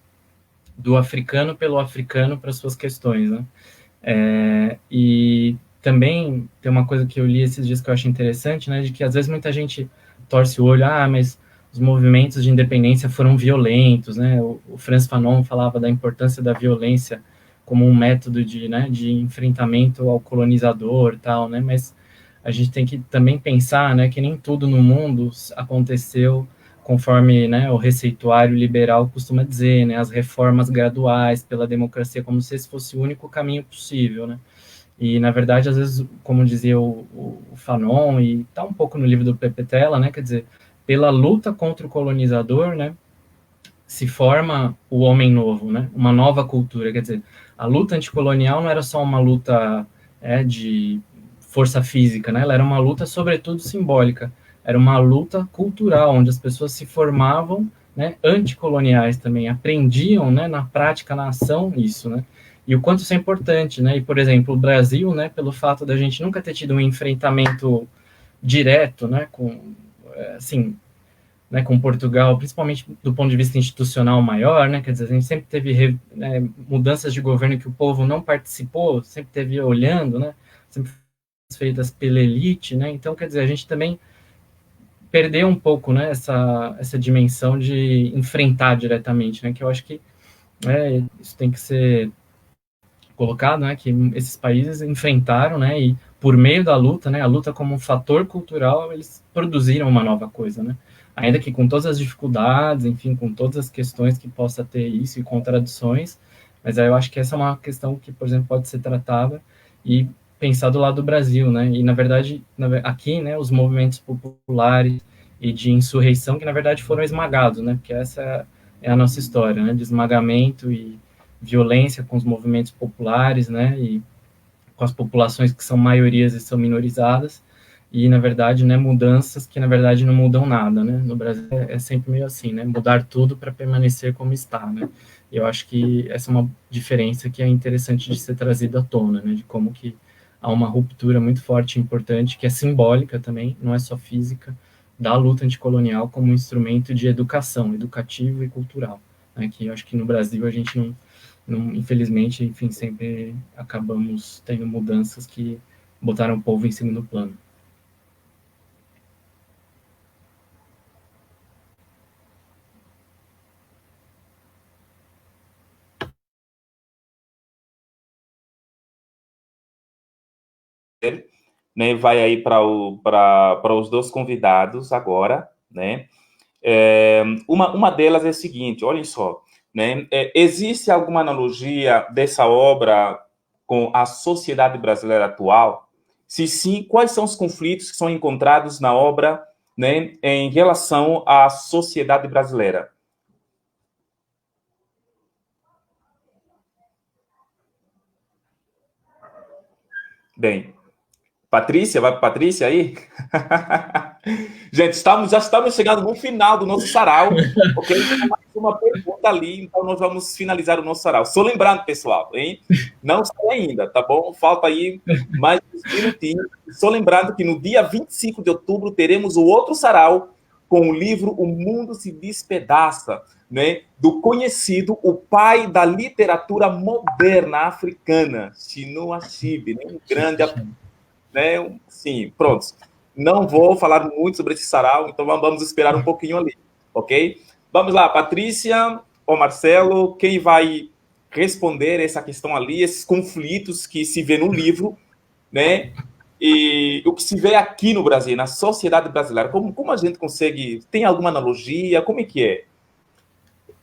do africano pelo africano para suas questões, né, e também tem uma coisa que eu li esses dias que eu acho interessante, né, de que às vezes muita gente torce o olho, mas os movimentos de independência foram violentos, né? O Frantz Fanon falava da importância da violência como um método de enfrentamento ao colonizador, tal, né? Mas a gente tem que também pensar, né, que nem tudo no mundo aconteceu conforme, né, o receituário liberal costuma dizer, né, as reformas graduais pela democracia, como se esse fosse o único caminho possível, né? E, na verdade, às vezes, como dizia o Fanon, e está um pouco no livro do Pepe Tela, né, quer dizer, pela luta contra o colonizador, né, se forma o homem novo, né, uma nova cultura. Quer dizer, a luta anticolonial não era só uma luta de força física, né, ela era uma luta, sobretudo, simbólica. Era uma luta cultural, onde as pessoas se formavam, né, anticoloniais também, aprendiam, né, na prática, na ação, isso, né. E o quanto isso é importante, né? E, por exemplo, o Brasil, né, pelo fato da gente nunca ter tido um enfrentamento direto, né, assim, né, com Portugal, principalmente do ponto de vista institucional maior, né, quer dizer, a gente sempre teve mudanças de governo que o povo não participou, sempre teve olhando, né, sempre feitas pela elite, né, então, quer dizer, a gente também perdeu um pouco, né, essa dimensão de enfrentar diretamente, né, que eu acho que isso tem que ser colocado, né, que esses países enfrentaram, né, e por meio da luta, né, a luta como um fator cultural, eles produziram uma nova coisa, né, ainda que com todas as dificuldades, enfim, com todas as questões que possa ter isso e contradições, mas aí eu acho que essa é uma questão que, por exemplo, pode ser tratada e pensar do lado do Brasil, né, e na verdade, aqui, né, os movimentos populares e de insurreição que, na verdade, foram esmagados, né, porque essa é a nossa história, né, de esmagamento e violência com os movimentos populares, né, e com as populações que são maiorias e são minorizadas, e, na verdade, né, mudanças que, na verdade, não mudam nada, né, no Brasil é sempre meio assim, né, mudar tudo para permanecer como está, né, e eu acho que essa é uma diferença que é interessante de ser trazida à tona, né, de como que há uma ruptura muito forte e importante, que é simbólica também, não é só física, da luta anticolonial como um instrumento de educação, educativo e cultural, né, que eu acho que no Brasil a gente não, infelizmente, enfim, sempre acabamos tendo mudanças que botaram o povo em segundo plano. Né, vai aí para os dois convidados agora, né? Uma delas é a seguinte, olhem só, né? Existe alguma analogia dessa obra com a sociedade brasileira atual? Se sim, quais são os conflitos que são encontrados na obra, né, em relação à sociedade brasileira? Bem, Patrícia, vai para Patrícia aí? Gente, já estamos chegando no final do nosso sarau, ok? Mais uma pergunta ali, então nós vamos finalizar o nosso sarau. Só lembrando, pessoal, hein? Não sai ainda, tá bom? Falta aí mais uns minutinhos. Só lembrando que no dia 25 de outubro teremos o outro sarau com o livro O Mundo se Despedaça, né? Do conhecido, o pai da literatura moderna africana, Chinua Achebe, né? Um grande... Né? Sim, pronto. Não vou falar muito sobre esse sarau, então vamos esperar um pouquinho ali, ok? Vamos lá, Patrícia ou Marcelo, quem vai responder essa questão ali, esses conflitos que se vê no livro, né? E o que se vê aqui no Brasil, na sociedade brasileira, como a gente consegue, tem alguma analogia, como é que é?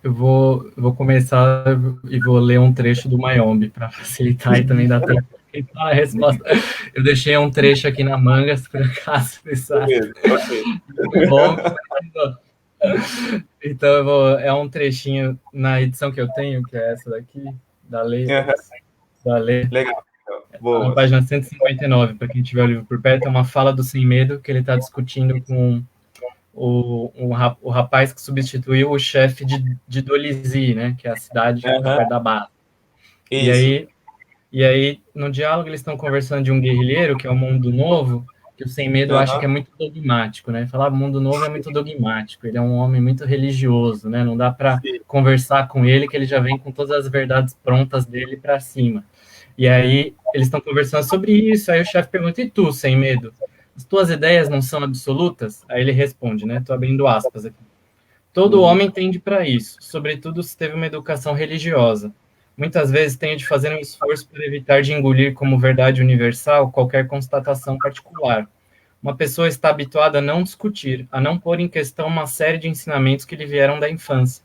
Eu vou começar e vou ler um trecho do Mayombe para facilitar e também dar tempo a resposta. Eu deixei um trecho aqui na manga, se por acaso precisar. Bom, então é um trechinho na edição que eu tenho, que é essa daqui, da lei. Legal. Na página 159, para quem tiver o livro por perto, é uma fala do Sem Medo que ele está discutindo com o rapaz que substituiu o chefe de Dolisie, né, que é a cidade perto da base. E aí, no diálogo, eles estão conversando de um guerrilheiro, que é o Mundo Novo, que o Sem Medo acha que é muito dogmático, né? Falar Mundo Novo é muito dogmático, ele é um homem muito religioso, né? Não dá para conversar com ele, que ele já vem com todas as verdades prontas dele para cima. E aí, eles estão conversando sobre isso, aí o chefe pergunta, e tu, Sem Medo? As tuas ideias não são absolutas? Aí ele responde, né? Estou abrindo aspas aqui. Todo homem tende para isso, sobretudo se teve uma educação religiosa. Muitas vezes tenho de fazer um esforço para evitar de engolir como verdade universal qualquer constatação particular. Uma pessoa está habituada a não discutir, a não pôr em questão uma série de ensinamentos que lhe vieram da infância.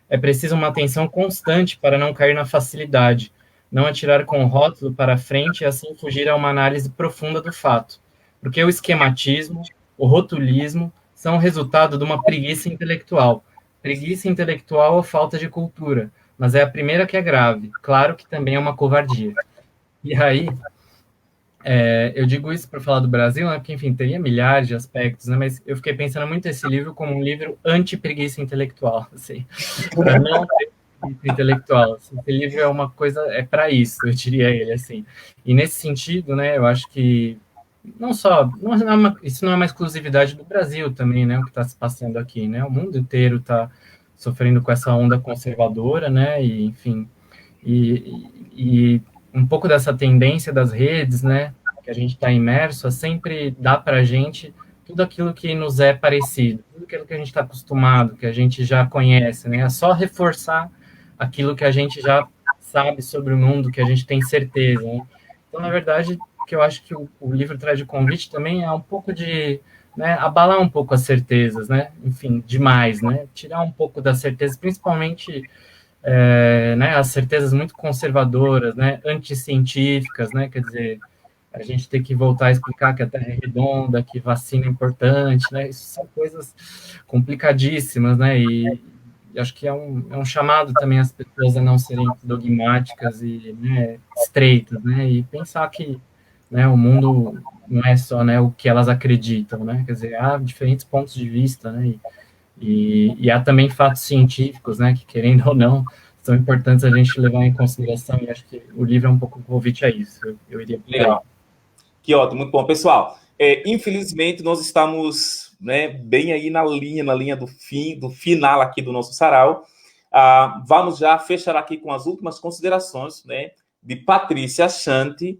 É preciso uma atenção constante para não cair na facilidade, não atirar com o rótulo para frente e assim fugir a uma análise profunda do fato. Porque o esquematismo, o rotulismo, são o resultado de uma preguiça intelectual. Preguiça intelectual ou falta de cultura, mas é a primeira que é grave. Claro que também é uma covardia. E aí, eu digo isso para falar do Brasil, né, porque, enfim, teria milhares de aspectos, né, mas eu fiquei pensando muito esse livro como um livro anti-preguiça intelectual, assim, para não ter preguiça intelectual. Assim, esse livro é uma coisa, é para isso, eu diria ele, assim. E nesse sentido, né, eu acho que isso não é uma exclusividade do Brasil também, né, o que está se passando aqui, né, o mundo inteiro está sofrendo com essa onda conservadora, né, e, enfim, e um pouco dessa tendência das redes, né, que a gente está imerso, a sempre dar para a gente tudo aquilo que nos é parecido, tudo aquilo que a gente está acostumado, que a gente já conhece, né, é só reforçar aquilo que a gente já sabe sobre o mundo, que a gente tem certeza, né? Então, na verdade, o que eu acho que o livro traz de convite também é um pouco de, né, abalar um pouco as certezas, né, enfim, demais, né, tirar um pouco das certezas, principalmente né, as certezas muito conservadoras, né, anticientíficas, né, quer dizer, a gente tem que voltar a explicar que a Terra é redonda, que vacina é importante, né, isso são coisas complicadíssimas, né, e acho que é um chamado também às pessoas a não serem dogmáticas e, né, estreitas, né, e pensar que, né, o mundo não é só, né, o que elas acreditam, né, quer dizer, há diferentes pontos de vista, né, e há também fatos científicos, né, que querendo ou não, são importantes a gente levar em consideração, e acho que o livro é um pouco um convite a isso, eu iria... Legal. Que ótimo, muito bom. Pessoal, infelizmente nós estamos, né, bem aí na linha do final aqui do nosso sarau. Vamos já fechar aqui com as últimas considerações, né, de Patrícia Chanti,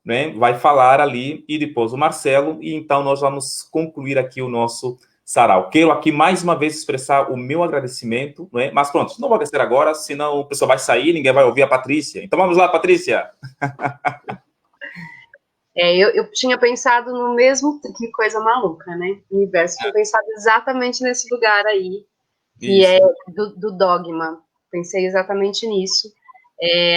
né, vai falar ali, e depois o Marcelo, e então nós vamos concluir aqui o nosso sarau. Quero aqui mais uma vez expressar o meu agradecimento, né? Mas pronto, não vou agradecer agora, senão o pessoal vai sair, ninguém vai ouvir a Patrícia. Então vamos lá, Patrícia. Eu tinha pensado no mesmo, que coisa maluca, né? O universo tinha pensado exatamente nesse lugar aí, que isso. É do dogma. Pensei exatamente nisso.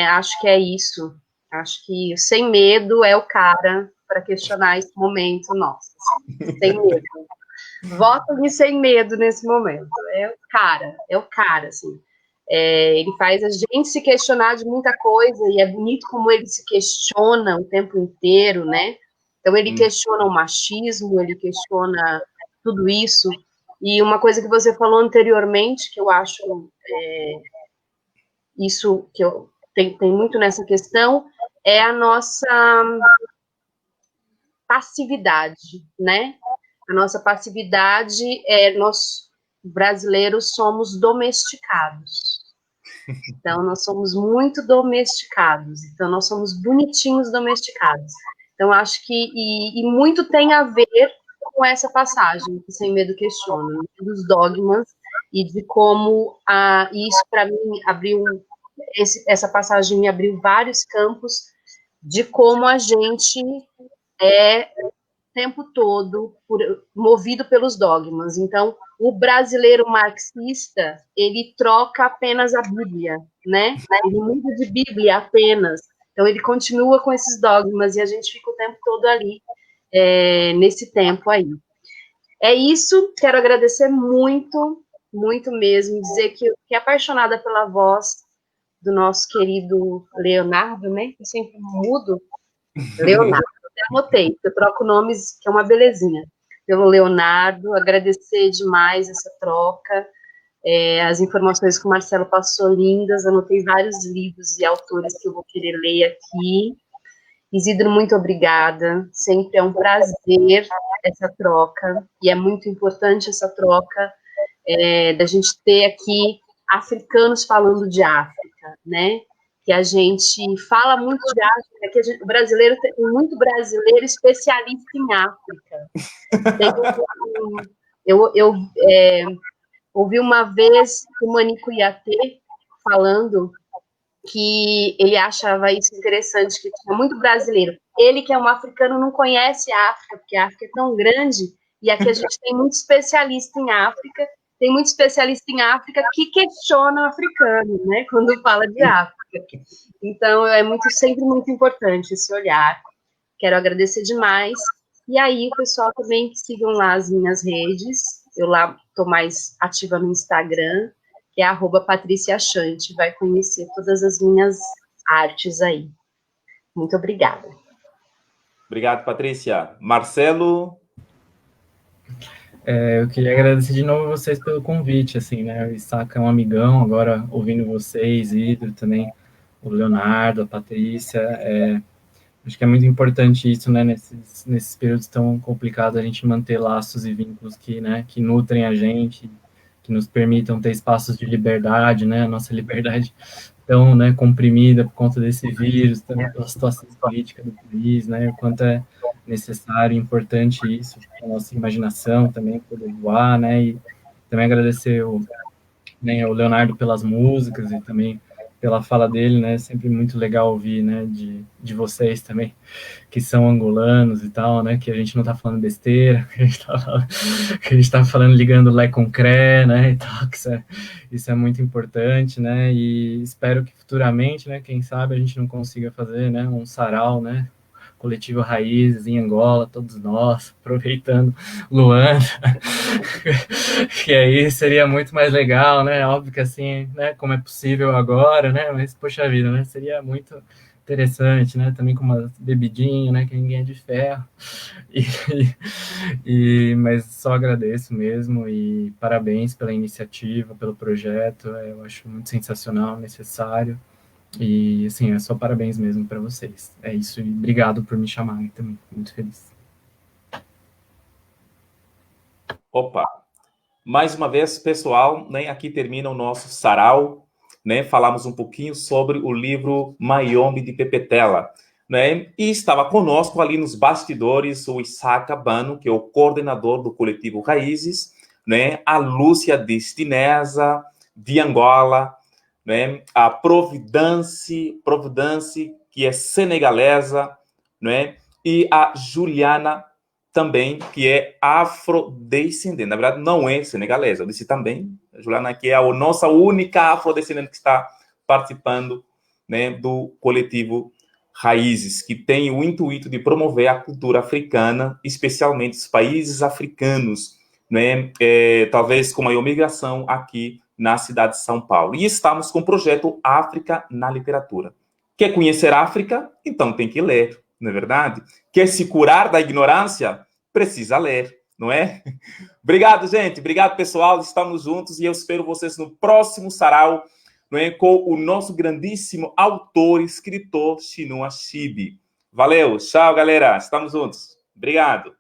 Acho que é isso. Acho que o sem medo é o cara para questionar esse momento nosso. Assim, sem medo. Voto-lhe sem medo nesse momento. É o cara, assim. Ele faz a gente se questionar de muita coisa, e é bonito como ele se questiona o tempo inteiro, né? Então, ele questiona o machismo, ele questiona tudo isso. E uma coisa que você falou anteriormente, que eu acho isso que tem muito nessa questão, é a nossa passividade, né? A nossa passividade nós brasileiros somos domesticados. Então, nós somos muito domesticados. Então, nós somos bonitinhos domesticados. Então, acho que... E muito tem a ver com essa passagem, que Sem Medo questiona, dos dogmas, e de como isso, para mim, abriu... Essa passagem me abriu vários campos de como a gente tempo todo movido pelos dogmas. Então, o brasileiro marxista, ele troca apenas a Bíblia, né? Ele muda de Bíblia apenas. Então, ele continua com esses dogmas e a gente fica o tempo todo ali, nesse tempo aí. É isso, quero agradecer muito, muito mesmo, dizer que eu fiquei apaixonada pela voz do nosso querido Leonardo, né? Eu sempre mudo. Leonardo. Anotei, eu troco nomes, que é uma belezinha, pelo Leonardo, agradecer demais essa troca, as informações que o Marcelo passou lindas, anotei vários livros e autores que eu vou querer ler aqui. Isidro, muito obrigada, sempre é um prazer essa troca, e é muito importante essa troca, da gente ter aqui africanos falando de África, né? Que a gente fala muito de África, que o brasileiro tem muito brasileiro especialista em África. ouvi uma vez o Manico Iatê falando que ele achava isso interessante, que tinha muito brasileiro. Ele, que é um africano, não conhece a África, porque a África é tão grande, e aqui a gente tem muito especialista em África, tem muito especialista em África que questiona o africano, né, quando fala de África. Então, sempre muito importante esse olhar. Quero agradecer demais. E aí, o pessoal também que sigam lá as minhas redes. Eu lá estou mais ativa no Instagram, que é @patriciachante. Vai conhecer todas as minhas artes aí. Muito obrigada. Obrigado, Patrícia. Marcelo? Eu queria agradecer de novo a vocês pelo convite, assim, né? O Isaac é um amigão, agora ouvindo vocês, Idro também, o Leonardo, a Patrícia. Acho que é muito importante isso, né? Nesses períodos tão complicados, a gente manter laços e vínculos que nutrem a gente, que nos permitam ter espaços de liberdade, né? A nossa liberdade tão, né, comprimida por conta desse vírus, também pela situação política do país, né? O quanto é necessário e importante isso, a nossa imaginação também poder voar, né? E também agradecer o Leonardo pelas músicas e também pela fala dele, né? Sempre muito legal ouvir, né? De vocês também, que são angolanos e tal, né? Que a gente não tá falando besteira, que a gente tá falando ligando Lé com Cré, né? E tal, que isso é muito importante, né? E espero que futuramente, né? Quem sabe a gente não consiga fazer, né? Um sarau, né? Coletivo Raízes em Angola, todos nós, aproveitando Luanda, que aí seria muito mais legal, né? Óbvio que assim, né? Como é possível agora, né? Mas, poxa vida, né? Seria muito interessante, né? Também com uma bebidinha, né? Que ninguém é de ferro. Mas só agradeço mesmo e parabéns pela iniciativa, pelo projeto. Eu acho muito sensacional, necessário. E, assim, é só parabéns mesmo para vocês. É isso, e obrigado por me chamarem também. Muito feliz. Opa! Mais uma vez, pessoal, né, aqui termina o nosso sarau, né? Falamos um pouquinho sobre o livro Mayombe de Pepetela, né? E estava conosco ali nos bastidores o Isaac Abano, que é o coordenador do coletivo Raízes, né? A Lúcia Destinesa, de Angola, né? A Providence, que é senegalesa, né? E a Juliana também, que é afrodescendente. Na verdade, não é senegalesa. Eu disse também, a Juliana, que é a nossa única afrodescendente que está participando, né, do coletivo Raízes, que tem o intuito de promover a cultura africana, especialmente os países africanos, né, talvez com maior migração aqui na cidade de São Paulo. E estamos com o projeto África na Literatura. Quer conhecer a África? Então tem que ler, não é verdade? Quer se curar da ignorância? Precisa ler, não é? Obrigado, gente. Obrigado, pessoal. Estamos juntos e eu espero vocês no próximo sarau, não é? Com o nosso grandíssimo autor e escritor Chinua Achebe. Valeu. Tchau, galera. Estamos juntos. Obrigado.